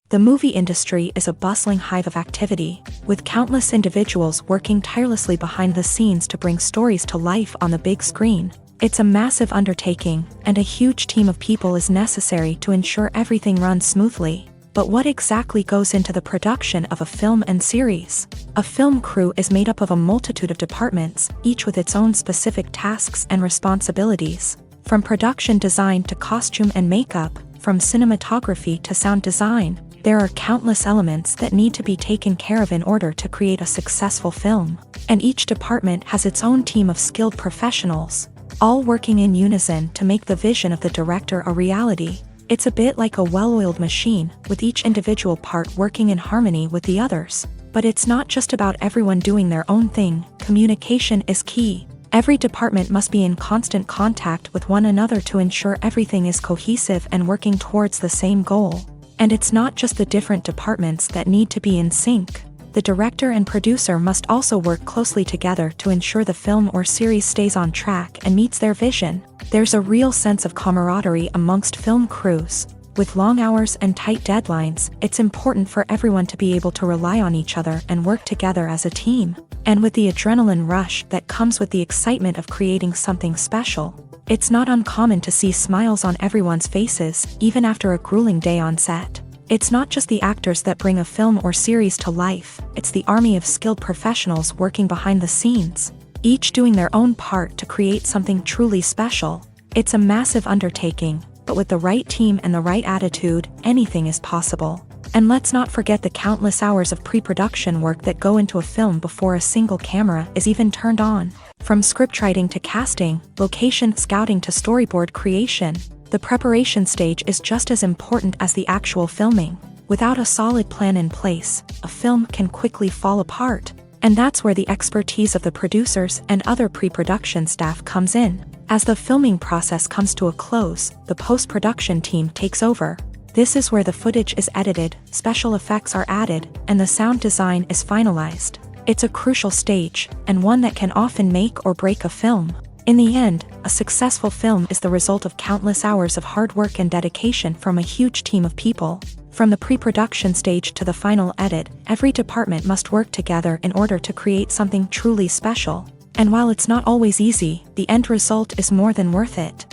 The movie industry is a bustling hive of activity, with countless individuals working tirelessly behind the scenes to bring stories to life on the big screen. It's a massive undertaking, and a huge team of people is necessary to ensure everything runs smoothly. But what exactly goes into the production of a film and series? A film crew is made up of a multitude of departments, each with its own specific tasks and responsibilities. From production design to costume and makeup, from cinematography to sound design, there are countless elements that need to be taken care of in order to create a successful film. And each department has its own team of skilled professionals, all working in unison to make the vision of the director a reality. It's a bit like a well-oiled machine, with each individual part working in harmony with the others. But it's not just about everyone doing their own thing. Communication is key. Every department must be in constant contact with one another to ensure everything is cohesive and working towards the same goal. And it's not just the different departments that need to be in sync. The director and producer must also work closely together to ensure the film or series stays on track and meets their vision. There's a real sense of camaraderie amongst film crews. With long hours and tight deadlines, it's important for everyone to be able to rely on each other and work together as a team. And with the adrenaline rush that comes with the excitement of creating something special, it's not uncommon to see smiles on everyone's faces, even after a grueling day on set. It's not just the actors that bring a film or series to life, it's the army of skilled professionals working behind the scenes, each doing their own part to create something truly special. It's a massive undertaking, but with the right team and the right attitude, anything is possible. And let's not forget the countless hours of pre-production work that go into a film before a single camera is even turned on. From scriptwriting to casting, location scouting to storyboard creation, the preparation stage is just as important as the actual filming. Without a solid plan in place, a film can quickly fall apart. And that's where the expertise of the producers and other pre-production staff comes in. As the filming process comes to a close, the post-production team takes over. This is where the footage is edited, special effects are added, and the sound design is finalized. It's a crucial stage, and one that can often make or break a film. In the end, a successful film is the result of countless hours of hard work and dedication from a huge team of people. From the pre-production stage to the final edit, every department must work together in order to create something truly special. And while it's not always easy, the end result is more than worth it.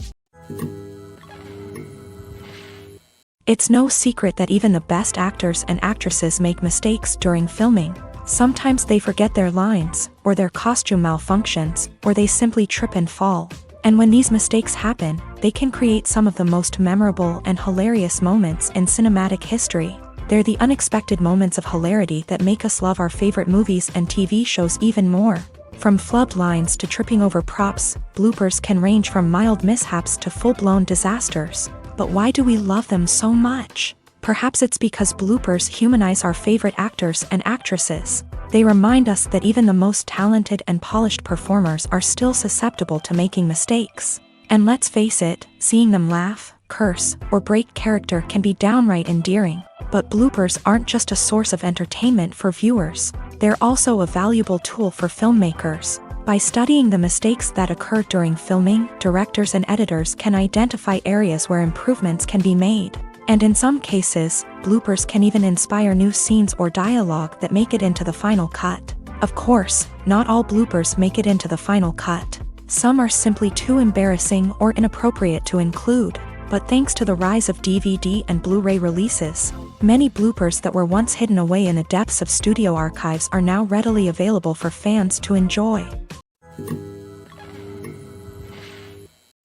It's no secret that even the best actors and actresses make mistakes during filming. Sometimes they forget their lines, or their costume malfunctions, or they simply trip and fall. And when these mistakes happen, they can create some of the most memorable and hilarious moments in cinematic history. They're the unexpected moments of hilarity that make us love our favorite movies and TV shows even more. From flubbed lines to tripping over props, bloopers can range from mild mishaps to full-blown disasters. But why do we love them so much? Perhaps it's because bloopers humanize our favorite actors and actresses. They remind us that even the most talented and polished performers are still susceptible to making mistakes. And let's face it, seeing them laugh, curse, or break character can be downright endearing. But bloopers aren't just a source of entertainment for viewers. They're also a valuable tool for filmmakers. By studying the mistakes that occur during filming, directors and editors can identify areas where improvements can be made. And in some cases, bloopers can even inspire new scenes or dialogue that make it into the final cut. Of course, not all bloopers make it into the final cut. Some are simply too embarrassing or inappropriate to include. But thanks to the rise of DVD and Blu-ray releases, many bloopers that were once hidden away in the depths of studio archives are now readily available for fans to enjoy.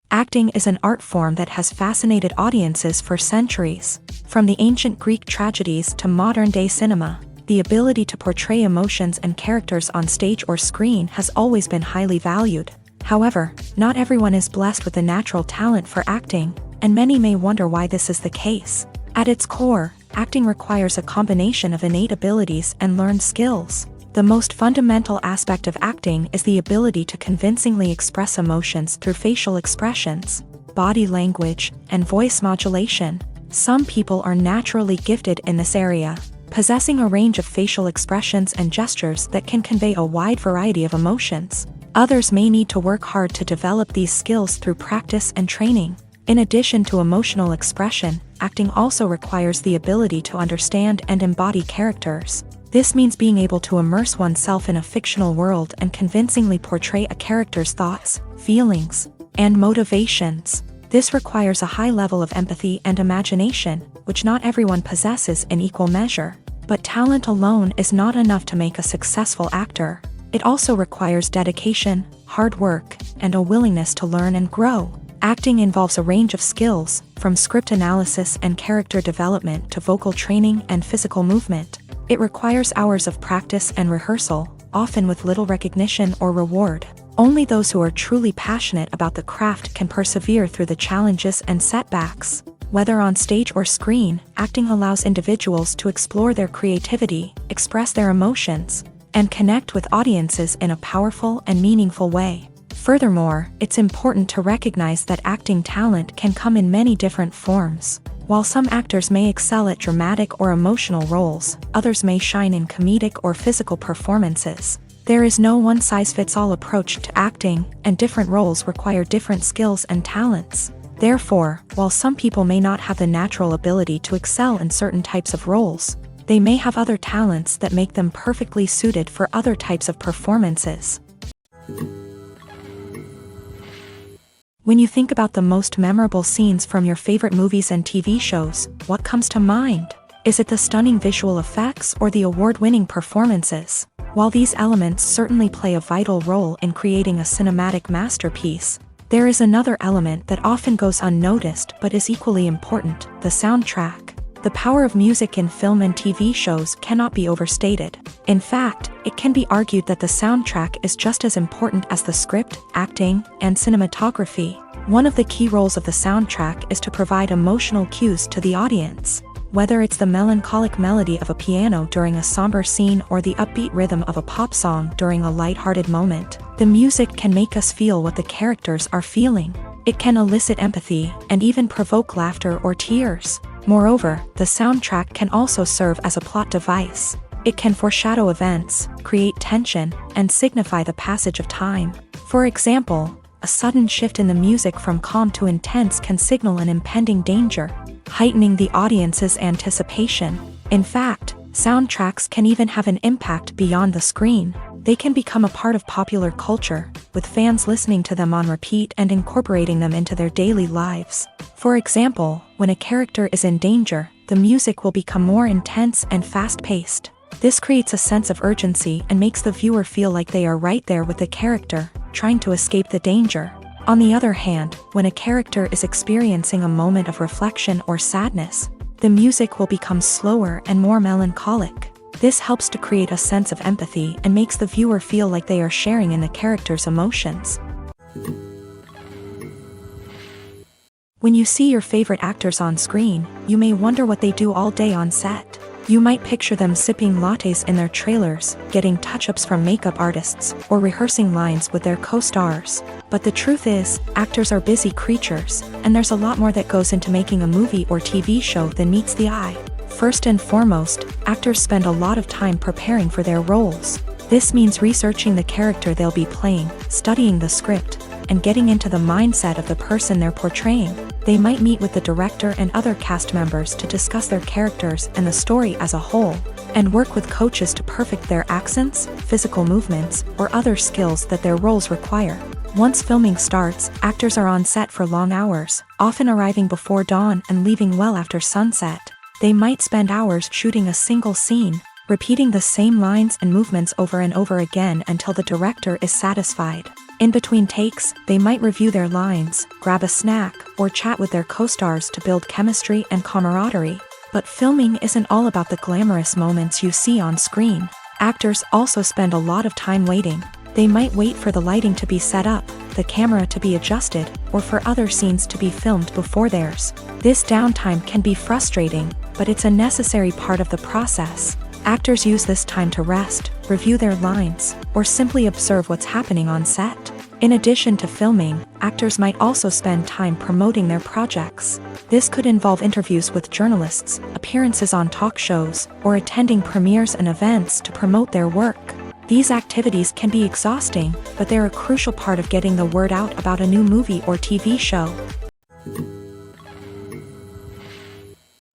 Acting is an art form that has fascinated audiences for centuries. From the ancient Greek tragedies to modern-day cinema, the ability to portray emotions and characters on stage or screen has always been highly valued. However, not everyone is blessed with a natural talent for acting, and many may wonder why this is the case. At its core, acting requires a combination of innate abilities and learned skills. The most fundamental aspect of acting is the ability to convincingly express emotions through facial expressions, body language, and voice modulation. Some people are naturally gifted in this area, possessing a range of facial expressions and gestures that can convey a wide variety of emotions. Others may need to work hard to develop these skills through practice and training. In addition to emotional expression, acting also requires the ability to understand and embody characters. This means being able to immerse oneself in a fictional world and convincingly portray a character's thoughts, feelings, and motivations. This requires a high level of empathy and imagination, which not everyone possesses in equal measure. But talent alone is not enough to make a successful actor. It also requires dedication, hard work, and a willingness to learn and grow. Acting involves a range of skills, from script analysis and character development to vocal training and physical movement. It requires hours of practice and rehearsal, often with little recognition or reward. Only those who are truly passionate about the craft can persevere through the challenges and setbacks. Whether on stage or screen, acting allows individuals to explore their creativity, express their emotions, and connect with audiences in a powerful and meaningful way. Furthermore, it's important to recognize that acting talent can come in many different forms. While some actors may excel at dramatic or emotional roles, others may shine in comedic or physical performances. There is no one-size-fits-all approach to acting, and different roles require different skills and talents. Therefore, while some people may not have the natural ability to excel in certain types of roles, they may have other talents that make them perfectly suited for other types of performances. When you think about the most memorable scenes from your favorite movies and TV shows, what comes to mind? Is it the stunning visual effects or the award-winning performances? While these elements certainly play a vital role in creating a cinematic masterpiece, there is another element that often goes unnoticed but is equally important: the soundtrack. The power of music in film and TV shows cannot be overstated. In fact, it can be argued that the soundtrack is just as important as the script, acting, and cinematography. One of the key roles of the soundtrack is to provide emotional cues to the audience. Whether it's the melancholic melody of a piano during a somber scene or the upbeat rhythm of a pop song during a lighthearted moment, the music can make us feel what the characters are feeling. It can elicit empathy and even provoke laughter or tears. Moreover, the soundtrack can also serve as a plot device. It can foreshadow events, create tension, and signify the passage of time. For example, a sudden shift in the music from calm to intense can signal an impending danger, heightening the audience's anticipation. In fact, soundtracks can even have an impact beyond the screen. They can become a part of popular culture, with fans listening to them on repeat and incorporating them into their daily lives. For example, when a character is in danger, the music will become more intense and fast-paced. This creates a sense of urgency and makes the viewer feel like they are right there with the character, trying to escape the danger. On the other hand, when a character is experiencing a moment of reflection or sadness, the music will become slower and more melancholic. This helps to create a sense of empathy and makes the viewer feel like they are sharing in the character's emotions. When you see your favorite actors on screen, you may wonder what they do all day on set. You might picture them sipping lattes in their trailers, getting touch-ups from makeup artists, or rehearsing lines with their co-stars. But the truth is, actors are busy creatures, and there's a lot more that goes into making a movie or TV show than meets the eye. First and foremost, actors spend a lot of time preparing for their roles. This means researching the character they'll be playing, studying the script, and getting into the mindset of the person they're portraying. They might meet with the director and other cast members to discuss their characters and the story as a whole, and work with coaches to perfect their accents, physical movements, or other skills that their roles require. Once filming starts, actors are on set for long hours, often arriving before dawn and leaving well after sunset. They might spend hours shooting a single scene, repeating the same lines and movements over and over again until the director is satisfied. In between takes, they might review their lines, grab a snack, or chat with their co-stars to build chemistry and camaraderie. But filming isn't all about the glamorous moments you see on screen. Actors also spend a lot of time waiting. They might wait for the lighting to be set up, the camera to be adjusted, or for other scenes to be filmed before theirs. This downtime can be frustrating, but it's a necessary part of the process. Actors use this time to rest, review their lines, or simply observe what's happening on set. In addition to filming, actors might also spend time promoting their projects. This could involve interviews with journalists, appearances on talk shows, or attending premieres and events to promote their work. These activities can be exhausting, but they're a crucial part of getting the word out about a new movie or TV show.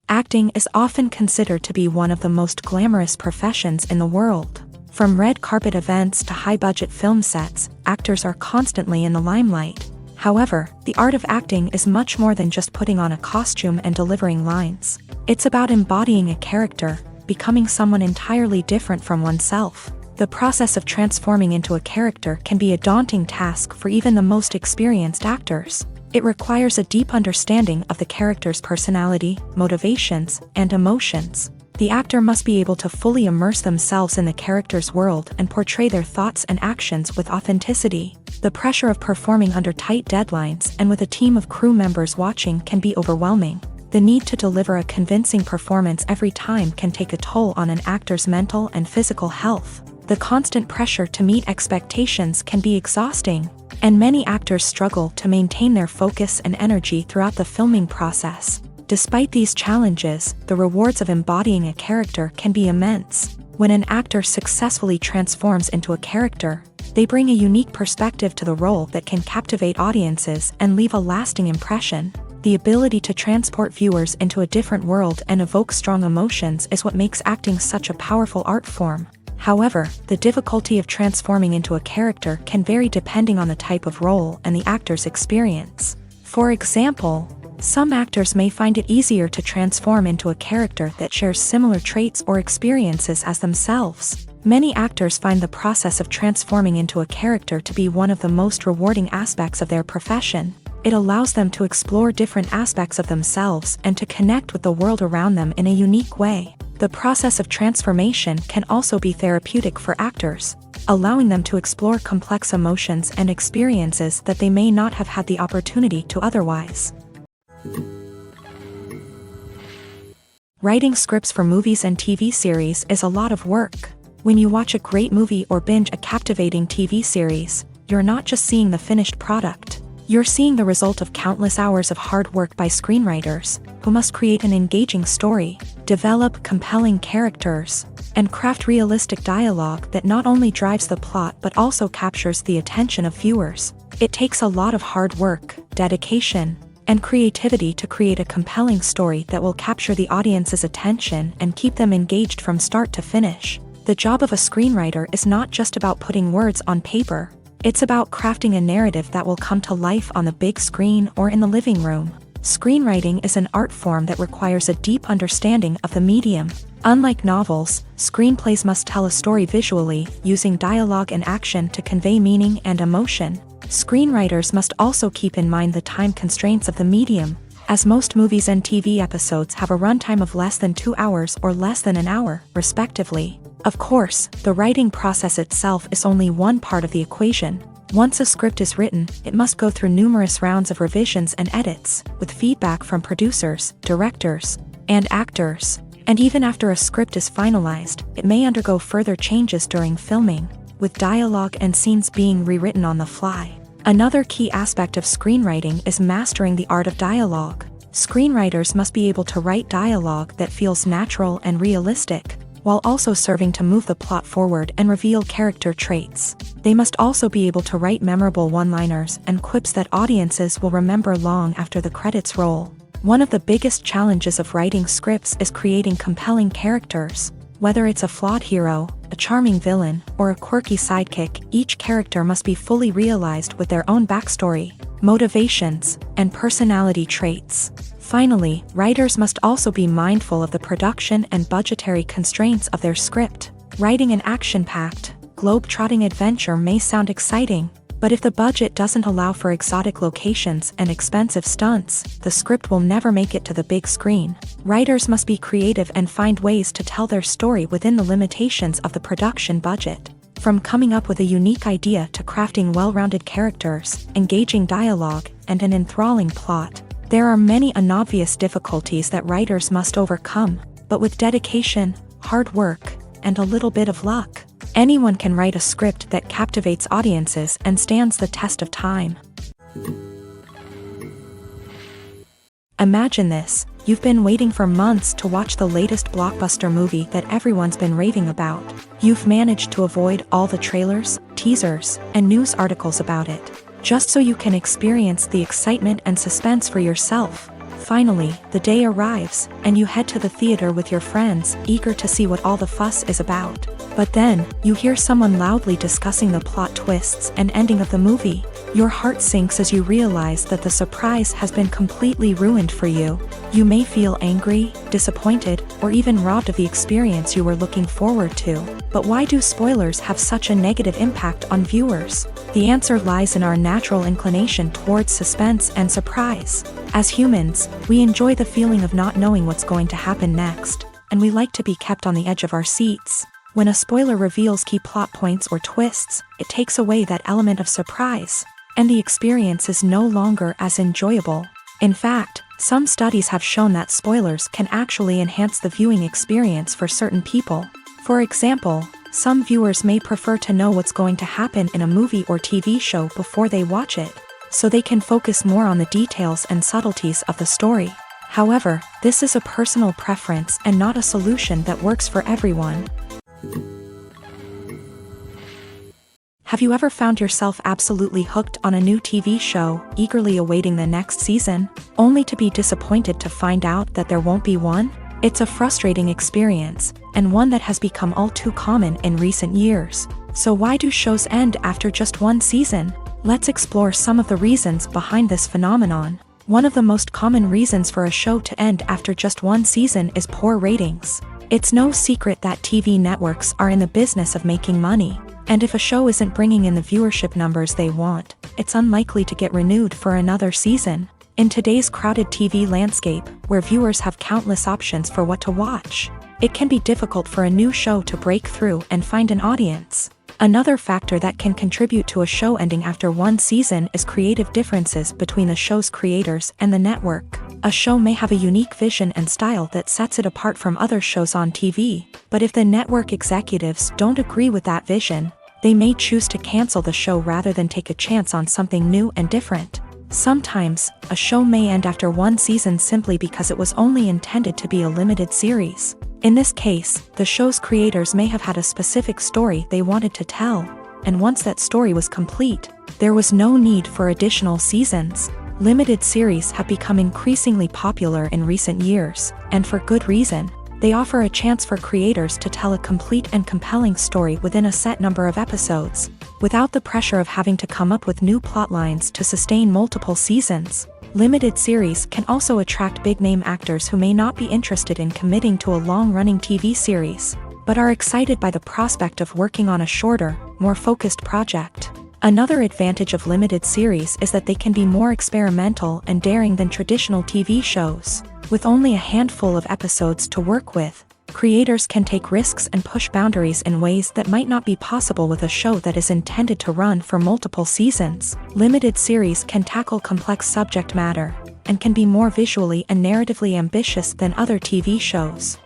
Acting is often considered to be one of the most glamorous professions in the world. From red carpet events to high-budget film sets, actors are constantly in the limelight. However, the art of acting is much more than just putting on a costume and delivering lines. It's about embodying a character, becoming someone entirely different from oneself. The process of transforming into a character can be a daunting task for even the most experienced actors. It requires a deep understanding of the character's personality, motivations, and emotions. The actor must be able to fully immerse themselves in the character's world and portray their thoughts and actions with authenticity. The pressure of performing under tight deadlines and with a team of crew members watching can be overwhelming. The need to deliver a convincing performance every time can take a toll on an actor's mental and physical health. The constant pressure to meet expectations can be exhausting, and many actors struggle to maintain their focus and energy throughout the filming process. Despite these challenges, the rewards of embodying a character can be immense. When an actor successfully transforms into a character, they bring a unique perspective to the role that can captivate audiences and leave a lasting impression. The ability to transport viewers into a different world and evoke strong emotions is what makes acting such a powerful art form. However, the difficulty of transforming into a character can vary depending on the type of role and the actor's experience. For example, some actors may find it easier to transform into a character that shares similar traits or experiences as themselves. Many actors find the process of transforming into a character to be one of the most rewarding aspects of their profession. It allows them to explore different aspects of themselves and to connect with the world around them in a unique way. The process of transformation can also be therapeutic for actors, allowing them to explore complex emotions and experiences that they may not have had the opportunity to otherwise. Writing scripts for movies and TV series is a lot of work. When you watch a great movie or binge a captivating TV series, you're not just seeing the finished product. You're seeing the result of countless hours of hard work by screenwriters, who must create an engaging story, develop compelling characters, and craft realistic dialogue that not only drives the plot but also captures the attention of viewers. It takes a lot of hard work, dedication, and creativity to create a compelling story that will capture the audience's attention and keep them engaged from start to finish. The job of a screenwriter is not just about putting words on paper. It's about crafting a narrative that will come to life on the big screen or in the living room. Screenwriting is an art form that requires a deep understanding of the medium. Unlike novels, screenplays must tell a story visually, using dialogue and action to convey meaning and emotion. Screenwriters must also keep in mind the time constraints of the medium, as most movies and TV episodes have a runtime of less than 2 hours or less than an hour, respectively. Of course, the writing process itself is only one part of the equation. Once a script is written, it must go through numerous rounds of revisions and edits, with feedback from producers, directors, and actors. And even after a script is finalized, it may undergo further changes during filming, with dialogue and scenes being rewritten on the fly. Another key aspect of screenwriting is mastering the art of dialogue. Screenwriters must be able to write dialogue that feels natural and realistic, while also serving to move the plot forward and reveal character traits. They must also be able to write memorable one-liners and quips that audiences will remember long after the credits roll. One of the biggest challenges of writing scripts is creating compelling characters. Whether it's a flawed hero, a charming villain, or a quirky sidekick, each character must be fully realized with their own backstory, motivations, and personality traits. Finally, writers must also be mindful of the production and budgetary constraints of their script. Writing an action-packed, globe-trotting adventure may sound exciting, but if the budget doesn't allow for exotic locations and expensive stunts, the script will never make it to the big screen. Writers must be creative and find ways to tell their story within the limitations of the production budget. From coming up with a unique idea to crafting well-rounded characters, engaging dialogue, and an enthralling plot, there are many unobvious difficulties that writers must overcome, but with dedication, hard work, and a little bit of luck, anyone can write a script that captivates audiences and stands the test of time. Imagine this: you've been waiting for months to watch the latest blockbuster movie that everyone's been raving about. You've managed to avoid all the trailers, teasers, and news articles about it, just so you can experience the excitement and suspense for yourself. Finally, the day arrives, and you head to the theater with your friends, eager to see what all the fuss is about. But then, you hear someone loudly discussing the plot twists and ending of the movie. Your heart sinks as you realize that the surprise has been completely ruined for you. You may feel angry, disappointed, or even robbed of the experience you were looking forward to. But why do spoilers have such a negative impact on viewers? The answer lies in our natural inclination towards suspense and surprise. As humans, we enjoy the feeling of not knowing what's going to happen next, and we like to be kept on the edge of our seats. When a spoiler reveals key plot points or twists, it takes away that element of surprise, and the experience is no longer as enjoyable. In fact, some studies have shown that spoilers can actually enhance the viewing experience for certain people. For example, some viewers may prefer to know what's going to happen in a movie or TV show before they watch it, so they can focus more on the details and subtleties of the story. However, this is a personal preference and not a solution that works for everyone. Have you ever found yourself absolutely hooked on a new TV show, eagerly awaiting the next season, only to be disappointed to find out that there won't be one? It's a frustrating experience, and one that has become all too common in recent years. So why do shows end after just one season? Let's explore some of the reasons behind this phenomenon. One of the most common reasons for a show to end after just one season is poor ratings. It's no secret that TV networks are in the business of making money, and if a show isn't bringing in the viewership numbers they want, it's unlikely to get renewed for another season. In today's crowded TV landscape, where viewers have countless options for what to watch, it can be difficult for a new show to break through and find an audience. Another factor that can contribute to a show ending after one season is creative differences between the show's creators and the network. A show may have a unique vision and style that sets it apart from other shows on TV, but if the network executives don't agree with that vision, they may choose to cancel the show rather than take a chance on something new and different. Sometimes, a show may end after one season simply because it was only intended to be a limited series. In this case, the show's creators may have had a specific story they wanted to tell, and once that story was complete, there was no need for additional seasons. Limited series have become increasingly popular in recent years, and for good reason. They offer a chance for creators to tell a complete and compelling story within a set number of episodes, without the pressure of having to come up with new plotlines to sustain multiple seasons. Limited series can also attract big-name actors who may not be interested in committing to a long-running TV series, but are excited by the prospect of working on a shorter, more focused project. Another advantage of limited series is that they can be more experimental and daring than traditional TV shows. With only a handful of episodes to work with, creators can take risks and push boundaries in ways that might not be possible with a show that is intended to run for multiple seasons. Limited series can tackle complex subject matter, and can be more visually and narratively ambitious than other TV shows.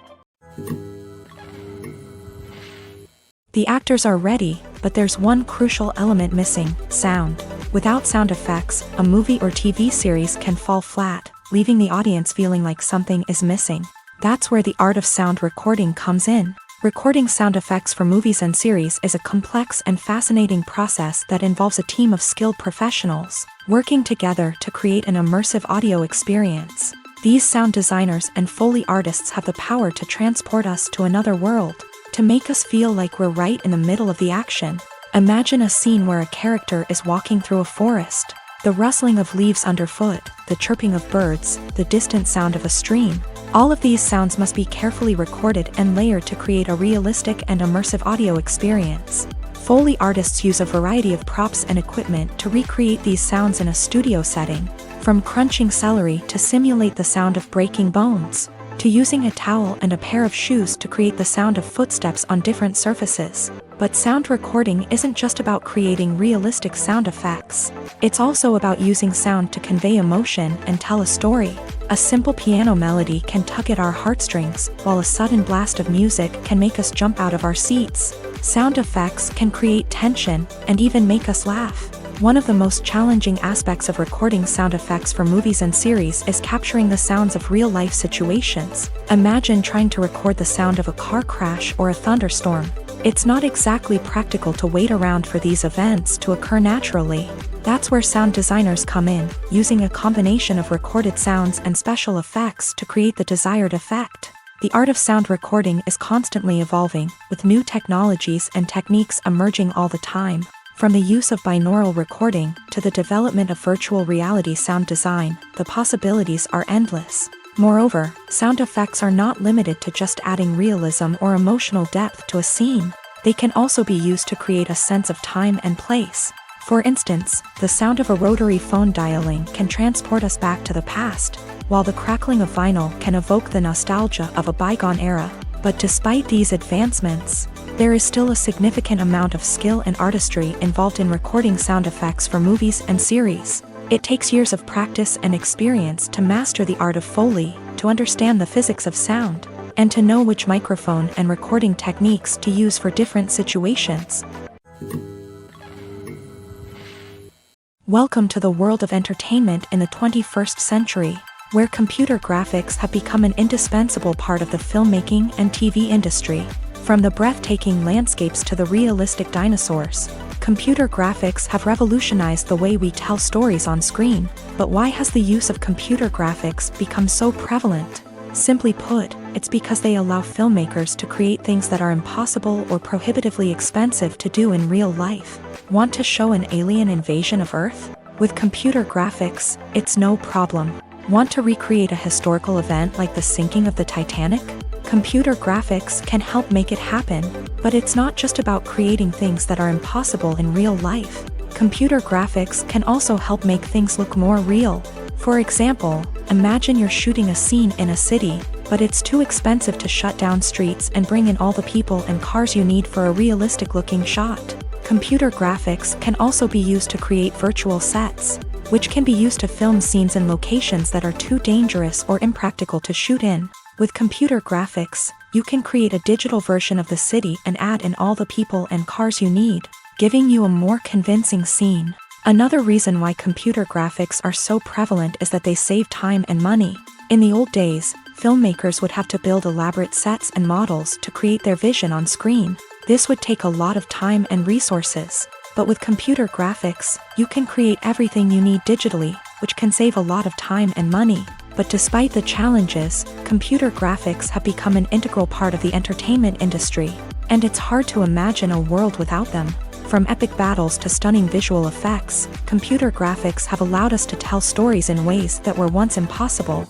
The actors are ready, but there's one crucial element missing: sound. Without sound effects, a movie or TV series can fall flat, leaving the audience feeling like something is missing. That's where the art of sound recording comes in. Recording sound effects for movies and series is a complex and fascinating process that involves a team of skilled professionals working together to create an immersive audio experience. These sound designers and Foley artists have the power to transport us to another world, to make us feel like we're right in the middle of the action. Imagine a scene where a character is walking through a forest. The rustling of leaves underfoot, the chirping of birds, the distant sound of a stream. All of these sounds must be carefully recorded and layered to create a realistic and immersive audio experience. Foley artists use a variety of props and equipment to recreate these sounds in a studio setting, from crunching celery to simulate the sound of breaking bones, to using a towel and a pair of shoes to create the sound of footsteps on different surfaces. But sound recording isn't just about creating realistic sound effects. It's also about using sound to convey emotion and tell a story. A simple piano melody can tug at our heartstrings, while a sudden blast of music can make us jump out of our seats. Sound effects can create tension and even make us laugh. One of the most challenging aspects of recording sound effects for movies and series is capturing the sounds of real-life situations. Imagine trying to record the sound of a car crash or a thunderstorm. It's not exactly practical to wait around for these events to occur naturally. That's where sound designers come in, using a combination of recorded sounds and special effects to create the desired effect. The art of sound recording is constantly evolving, with new technologies and techniques emerging all the time. From the use of binaural recording to the development of virtual reality sound design, the possibilities are endless. Moreover, sound effects are not limited to just adding realism or emotional depth to a scene. They can also be used to create a sense of time and place. For instance, the sound of a rotary phone dialing can transport us back to the past, while the crackling of vinyl can evoke the nostalgia of a bygone era. But despite these advancements, there is still a significant amount of skill and artistry involved in recording sound effects for movies and series. It takes years of practice and experience to master the art of Foley, to understand the physics of sound, and to know which microphone and recording techniques to use for different situations. Welcome to the world of entertainment in the 21st century, where computer graphics have become an indispensable part of the filmmaking and TV industry. From the breathtaking landscapes to the realistic dinosaurs, computer graphics have revolutionized the way we tell stories on screen. But why has the use of computer graphics become so prevalent? Simply put, it's because they allow filmmakers to create things that are impossible or prohibitively expensive to do in real life. Want to show an alien invasion of Earth? With computer graphics, it's no problem. Want to recreate a historical event like the sinking of the Titanic? Computer graphics can help make it happen, but it's not just about creating things that are impossible in real life. Computer graphics can also help make things look more real. For example, imagine you're shooting a scene in a city, but it's too expensive to shut down streets and bring in all the people and cars you need for a realistic-looking shot. Computer graphics can also be used to create virtual sets, which can be used to film scenes in locations that are too dangerous or impractical to shoot in. With computer graphics, you can create a digital version of the city and add in all the people and cars you need, giving you a more convincing scene. Another reason why computer graphics are so prevalent is that they save time and money. In the old days, filmmakers would have to build elaborate sets and models to create their vision on screen. This would take a lot of time and resources. But with computer graphics, you can create everything you need digitally, which can save a lot of time and money. But despite the challenges, computer graphics have become an integral part of the entertainment industry, and it's hard to imagine a world without them. From epic battles to stunning visual effects, computer graphics have allowed us to tell stories in ways that were once impossible.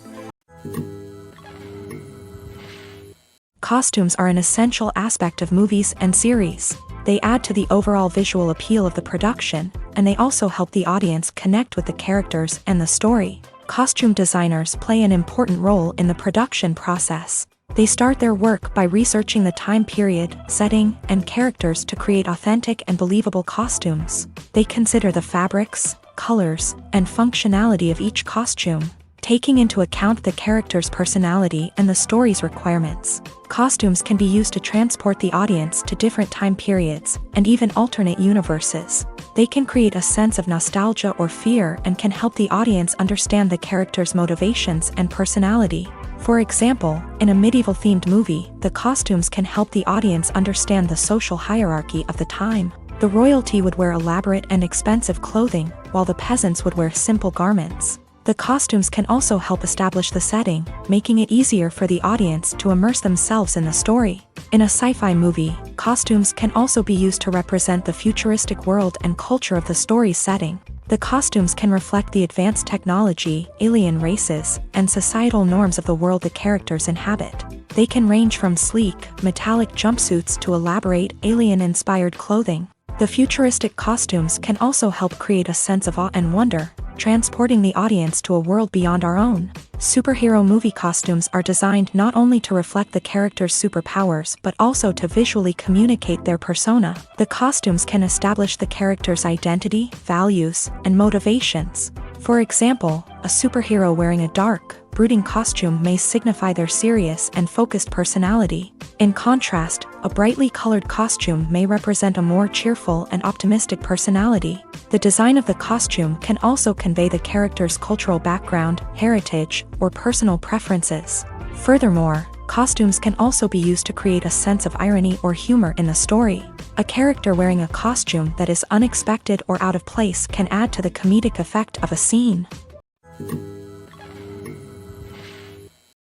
Costumes are an essential aspect of movies and series. They add to the overall visual appeal of the production, and they also help the audience connect with the characters and the story. Costume designers play an important role in the production process. They start their work by researching the time period, setting, and characters to create authentic and believable costumes. They consider the fabrics, colors, and functionality of each costume. taking into account the character's personality and the story's requirements. Costumes can be used to transport the audience to different time periods and even alternate universes. They can create a sense of nostalgia or fear and can help the audience understand the character's motivations and personality. For example, in a medieval-themed movie, the costumes can help the audience understand the social hierarchy of the time. The royalty would wear elaborate and expensive clothing, while the peasants would wear simple garments. The costumes can also help establish the setting, making it easier for the audience to immerse themselves in the story. In a sci-fi movie, costumes can also be used to represent the futuristic world and culture of the story's setting. The costumes can reflect the advanced technology, alien races, and societal norms of the world the characters inhabit. They can range from sleek, metallic jumpsuits to elaborate, alien-inspired clothing. The futuristic costumes can also help create a sense of awe and wonder, transporting the audience to a world beyond our own. Superhero movie costumes are designed not only to reflect the character's superpowers but also to visually communicate their persona. The costumes can establish the character's identity, values, and motivations. For example, a superhero wearing a dark, brooding costume may signify their serious and focused personality. In contrast, a brightly colored costume may represent a more cheerful and optimistic personality. The design of the costume can also convey the character's cultural background, heritage, or personal preferences. Furthermore, costumes can also be used to create a sense of irony or humor in the story. A character wearing a costume that is unexpected or out of place can add to the comedic effect of a scene.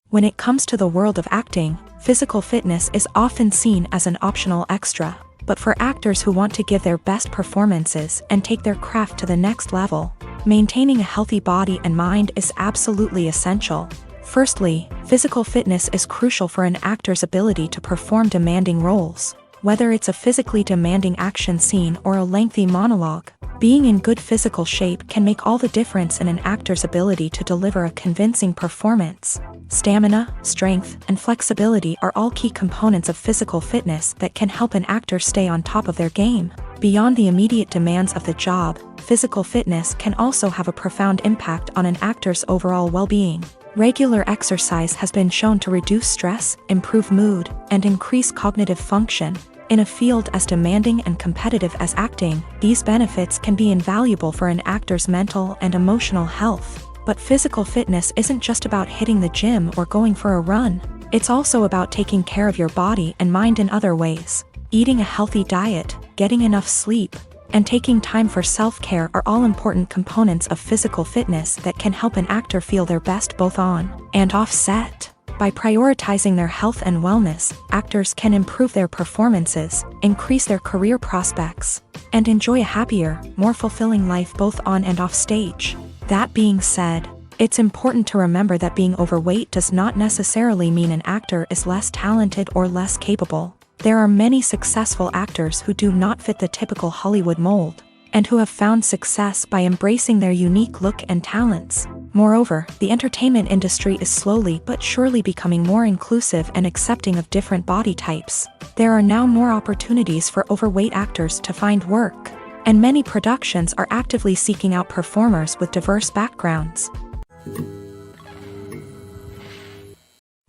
When it comes to the world of acting, physical fitness is often seen as an optional extra. But for actors who want to give their best performances and take their craft to the next level, maintaining a healthy body and mind is absolutely essential. Firstly, physical fitness is crucial for an actor's ability to perform demanding roles. Whether it's a physically demanding action scene or a lengthy monologue, being in good physical shape can make all the difference in an actor's ability to deliver a convincing performance. Stamina, strength, and flexibility are all key components of physical fitness that can help an actor stay on top of their game. Beyond the immediate demands of the job, physical fitness can also have a profound impact on an actor's overall well-being. Regular exercise has been shown to reduce stress, improve mood, and increase cognitive function. In a field as demanding and competitive as acting, these benefits can be invaluable for an actor's mental and emotional health. But physical fitness isn't just about hitting the gym or going for a run. It's also about taking care of your body and mind in other ways. Eating a healthy diet, getting enough sleep, and taking time for self-care are all important components of physical fitness that can help an actor feel their best both on and off set. By prioritizing their health and wellness, actors can improve their performances, increase their career prospects, and enjoy a happier, more fulfilling life both on and off stage. That being said, it's important to remember that being overweight does not necessarily mean an actor is less talented or less capable. There are many successful actors who do not fit the typical Hollywood mold, and who have found success by embracing their unique look and talents. Moreover, the entertainment industry is slowly but surely becoming more inclusive and accepting of different body types. There are now more opportunities for overweight actors to find work, and many productions are actively seeking out performers with diverse backgrounds.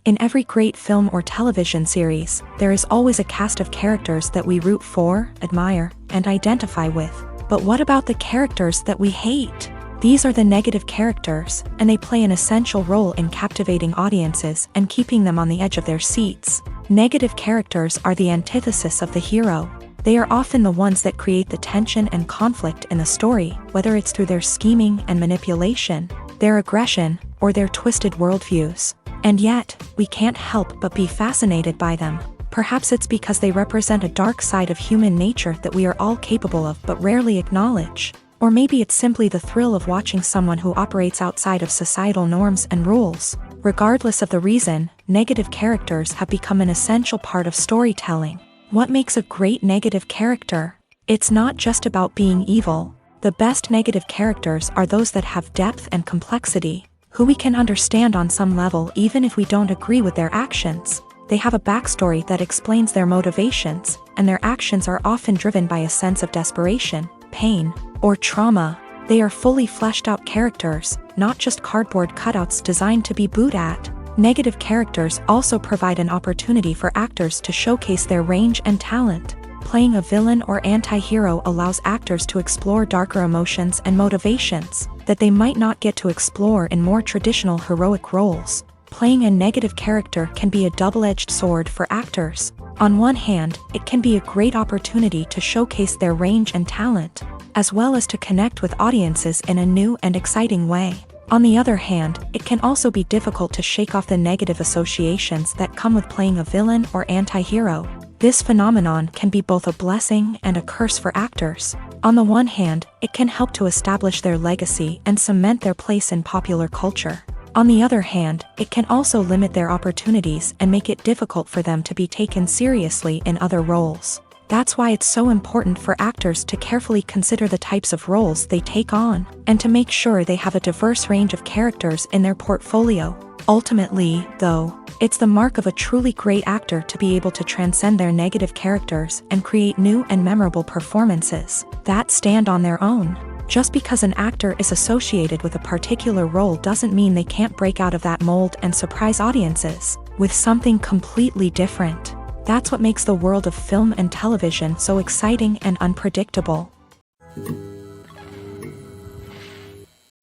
In every great film or television series, there is always a cast of characters that we root for, admire, and identify with. But what about the characters that we hate? These are the negative characters, and they play an essential role in captivating audiences and keeping them on the edge of their seats. Negative characters are the antithesis of the hero. They are often the ones that create the tension and conflict in the story, whether it's through their scheming and manipulation, their aggression, or their twisted worldviews. And yet, we can't help but be fascinated by them. Perhaps it's because they represent a dark side of human nature that we are all capable of but rarely acknowledge. Or maybe it's simply the thrill of watching someone who operates outside of societal norms and rules. Regardless of the reason, negative characters have become an essential part of storytelling. What makes a great negative character? It's not just about being evil. The best negative characters are those that have depth and complexity, who we can understand on some level even if we don't agree with their actions. They have a backstory that explains their motivations, and their actions are often driven by a sense of desperation, pain, or trauma. They are fully fleshed out characters, not just cardboard cutouts designed to be booed at. Negative characters also provide an opportunity for actors to showcase their range and talent. Playing a villain or anti-hero allows actors to explore darker emotions and motivations that they might not get to explore in more traditional heroic roles. Playing a negative character can be a double-edged sword for actors. On one hand, it can be a great opportunity to showcase their range and talent, as well as to connect with audiences in a new and exciting way. On the other hand, it can also be difficult to shake off the negative associations that come with playing a villain or anti-hero. This phenomenon can be both a blessing and a curse for actors. On the one hand, it can help to establish their legacy and cement their place in popular culture. On the other hand, it can also limit their opportunities and make it difficult for them to be taken seriously in other roles. That's why it's so important for actors to carefully consider the types of roles they take on, and to make sure they have a diverse range of characters in their portfolio. Ultimately, though, it's the mark of a truly great actor to be able to transcend their negative characters and create new and memorable performances that stand on their own. Just because an actor is associated with a particular role doesn't mean they can't break out of that mold and surprise audiences with something completely different. That's what makes the world of film and television so exciting and unpredictable.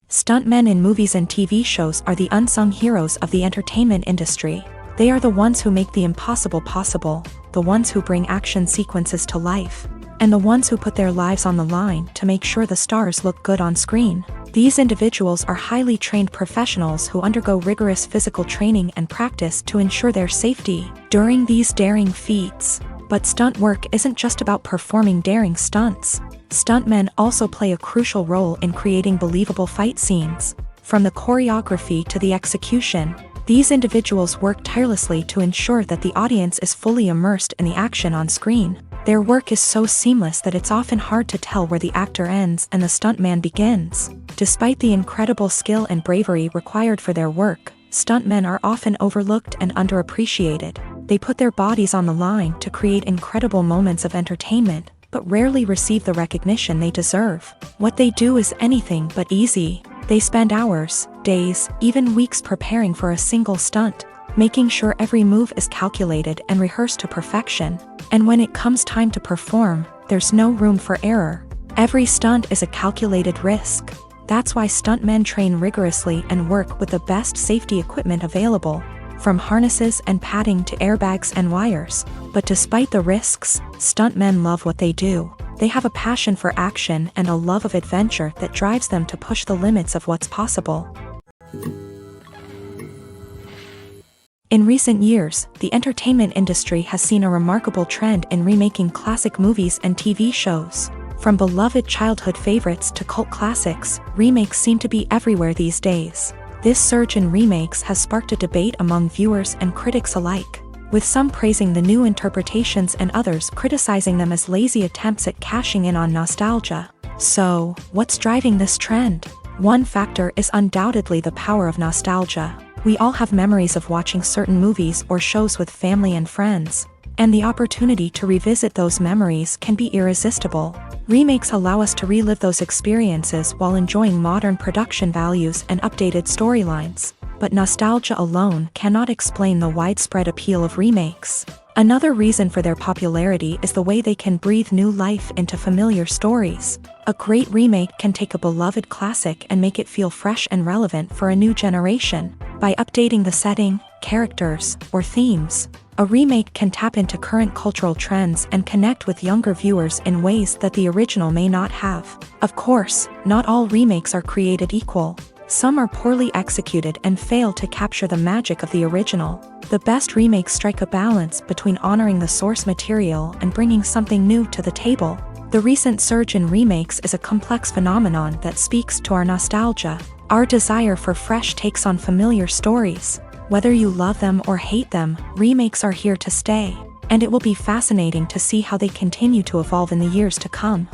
Stuntmen in movies and TV shows are the unsung heroes of the entertainment industry. They are the ones who make the impossible possible, the ones who bring action sequences to life, and the ones who put their lives on the line to make sure the stars look good on screen. These individuals are highly trained professionals who undergo rigorous physical training and practice to ensure their safety during these daring feats. But stunt work isn't just about performing daring stunts. Stuntmen also play a crucial role in creating believable fight scenes. From the choreography to the execution, these individuals work tirelessly to ensure that the audience is fully immersed in the action on screen. Their work is so seamless that it's often hard to tell where the actor ends and the stuntman begins. Despite the incredible skill and bravery required for their work, stuntmen are often overlooked and underappreciated. They put their bodies on the line to create incredible moments of entertainment, but rarely receive the recognition they deserve. What they do is anything but easy. They spend hours, days, even weeks preparing for a single stunt, making sure every move is calculated and rehearsed to perfection. And when it comes time to perform, there's no room for error. Every stunt is a calculated risk. That's why stuntmen train rigorously and work with the best safety equipment available, from harnesses and padding to airbags and wires. But despite the risks, stuntmen love what they do. They have a passion for action and a love of adventure that drives them to push the limits of what's possible. In recent years, the entertainment industry has seen a remarkable trend in remaking classic movies and TV shows. From beloved childhood favorites to cult classics, remakes seem to be everywhere these days. This surge in remakes has sparked a debate among viewers and critics alike, with some praising the new interpretations and others criticizing them as lazy attempts at cashing in on nostalgia. So, what's driving this trend? One factor is undoubtedly the power of nostalgia. We all have memories of watching certain movies or shows with family and friends, and the opportunity to revisit those memories can be irresistible. Remakes allow us to relive those experiences while enjoying modern production values and updated storylines. But nostalgia alone cannot explain the widespread appeal of remakes. Another reason for their popularity is the way they can breathe new life into familiar stories. A great remake can take a beloved classic and make it feel fresh and relevant for a new generation. By updating the setting, characters, or themes, a remake can tap into current cultural trends and connect with younger viewers in ways that the original may not have. Of course, not all remakes are created equal. Some are poorly executed and fail to capture the magic of the original. The best remakes strike a balance between honoring the source material and bringing something new to the table. The recent surge in remakes is a complex phenomenon that speaks to our nostalgia, our desire for fresh takes on familiar stories. Whether you love them or hate them, remakes are here to stay, and it will be fascinating to see how they continue to evolve in the years to come.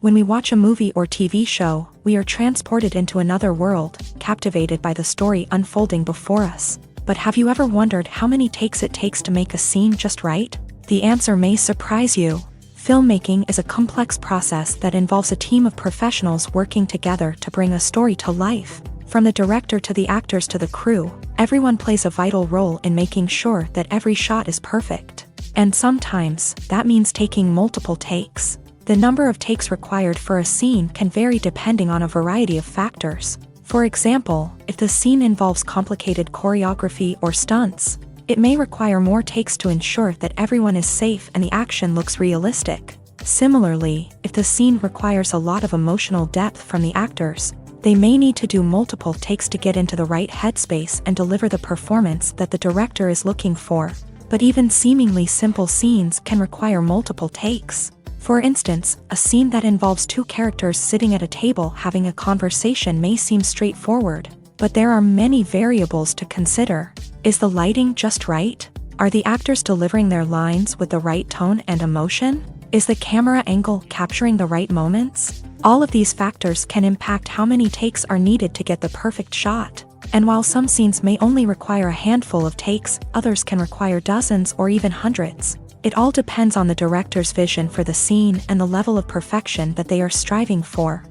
When we watch a movie or TV show, we are transported into another world, captivated by the story unfolding before us. But have you ever wondered how many takes it takes to make a scene just right? The answer may surprise you. Filmmaking is a complex process that involves a team of professionals working together to bring a story to life. From the director to the actors to the crew, everyone plays a vital role in making sure that every shot is perfect. And sometimes, that means taking multiple takes. The number of takes required for a scene can vary depending on a variety of factors. For example, if the scene involves complicated choreography or stunts, it may require more takes to ensure that everyone is safe and the action looks realistic. Similarly, if the scene requires a lot of emotional depth from the actors, they may need to do multiple takes to get into the right headspace and deliver the performance that the director is looking for. But even seemingly simple scenes can require multiple takes. For instance, a scene that involves two characters sitting at a table having a conversation may seem straightforward, but there are many variables to consider. Is the lighting just right? Are the actors delivering their lines with the right tone and emotion? Is the camera angle capturing the right moments? All of these factors can impact how many takes are needed to get the perfect shot. And while some scenes may only require a handful of takes, others can require dozens or even hundreds. It all depends on the director's vision for the scene and the level of perfection that they are striving for.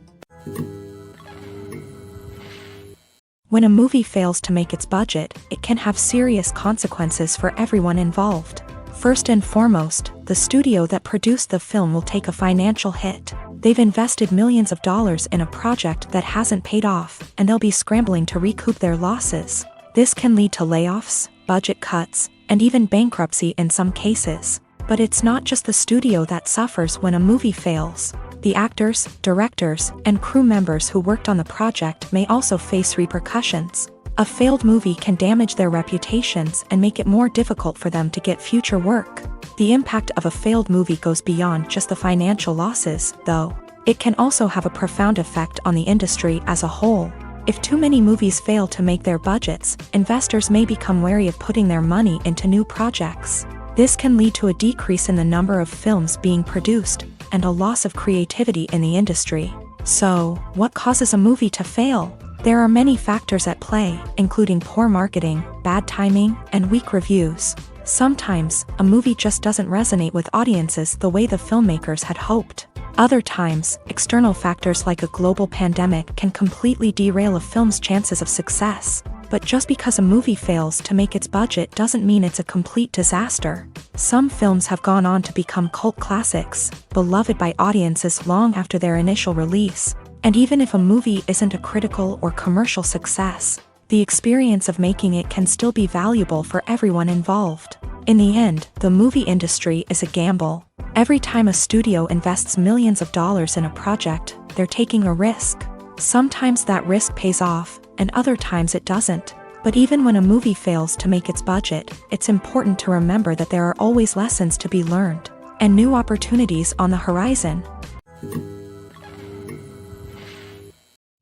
When a movie fails to make its budget, it can have serious consequences for everyone involved. First and foremost, the studio that produced the film will take a financial hit. They've invested millions of dollars in a project that hasn't paid off, and they'll be scrambling to recoup their losses. This can lead to layoffs, budget cuts, and even bankruptcy in some cases. But it's not just the studio that suffers when a movie fails. The actors, directors, and crew members who worked on the project may also face repercussions. A failed movie can damage their reputations and make it more difficult for them to get future work. The impact of a failed movie goes beyond just the financial losses, though. It can also have a profound effect on the industry as a whole. If too many movies fail to make their budgets, investors may become wary of putting their money into new projects. This can lead to a decrease in the number of films being produced, and a loss of creativity in the industry. So, what causes a movie to fail? There are many factors at play, including poor marketing, bad timing, and weak reviews. Sometimes, a movie just doesn't resonate with audiences the way the filmmakers had hoped. Other times, external factors like a global pandemic can completely derail a film's chances of success. But just because a movie fails to make its budget doesn't mean it's a complete disaster. Some films have gone on to become cult classics, beloved by audiences long after their initial release. And even if a movie isn't a critical or commercial success, the experience of making it can still be valuable for everyone involved. In the end, the movie industry is a gamble. Every time a studio invests millions of dollars in a project, they're taking a risk. Sometimes that risk pays off, and other times it doesn't. But even when a movie fails to make its budget, it's important to remember that there are always lessons to be learned, and new opportunities on the horizon.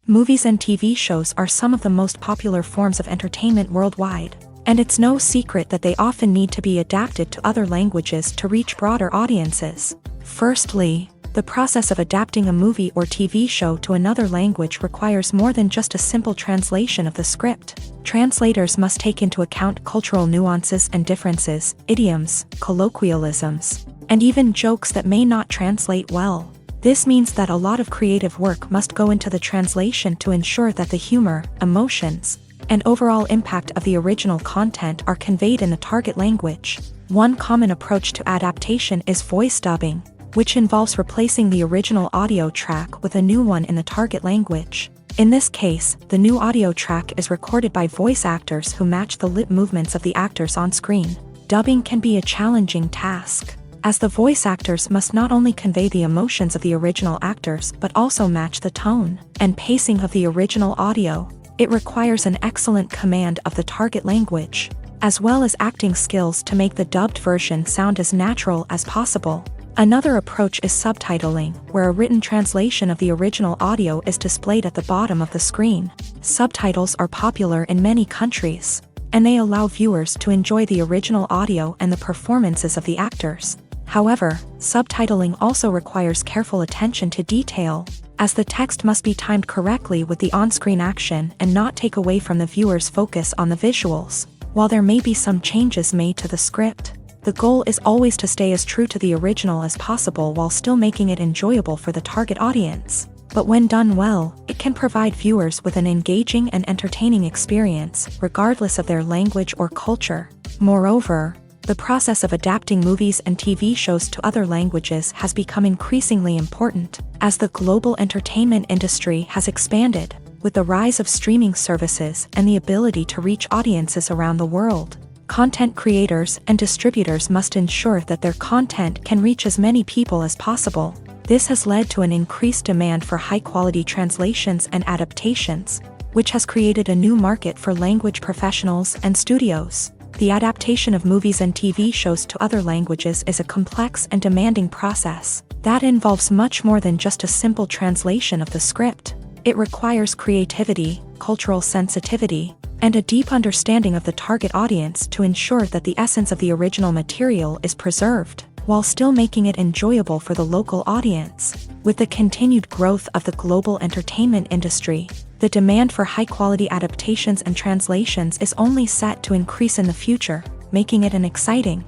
Movies and TV shows are some of the most popular forms of entertainment worldwide, and it's no secret that they often need to be adapted to other languages to reach broader audiences. Firstly, the process of adapting a movie or TV show to another language requires more than just a simple translation of the script. Translators must take into account cultural nuances and differences, idioms, colloquialisms, and even jokes that may not translate well. This means that a lot of creative work must go into the translation to ensure that the humor, emotions, and overall impact of the original content are conveyed in the target language. One common approach to adaptation is voice dubbing, which involves replacing the original audio track with a new one in the target language. In this case, the new audio track is recorded by voice actors who match the lip movements of the actors on screen. Dubbing can be a challenging task, as the voice actors must not only convey the emotions of the original actors but also match the tone and pacing of the original audio. It requires an excellent command of the target language, as well as acting skills to make the dubbed version sound as natural as possible. Another approach is subtitling, where a written translation of the original audio is displayed at the bottom of the screen. Subtitles are popular in many countries, and they allow viewers to enjoy the original audio and the performances of the actors. However, subtitling also requires careful attention to detail, as the text must be timed correctly with the on-screen action and not take away from the viewer's focus on the visuals. While there may be some changes made to the script, The goal is always to stay as true to the original as possible while still making it enjoyable for the target audience. But when done well, it can provide viewers with an engaging and entertaining experience, regardless of their language or culture. Moreover, the process of adapting movies and TV shows to other languages has become increasingly important, as the global entertainment industry has expanded, with the rise of streaming services and the ability to reach audiences around the world. Content creators and distributors must ensure that their content can reach as many people as possible. This has led to an increased demand for high-quality translations and adaptations, which has created a new market for language professionals and studios. The adaptation of movies and TV shows to other languages is a complex and demanding process that involves much more than just a simple translation of the script. It requires creativity, cultural sensitivity, and a deep understanding of the target audience to ensure that the essence of the original material is preserved, while still making it enjoyable for the local audience. With the continued growth of the global entertainment industry, the demand for high-quality adaptations and translations is only set to increase in the future, making it an exciting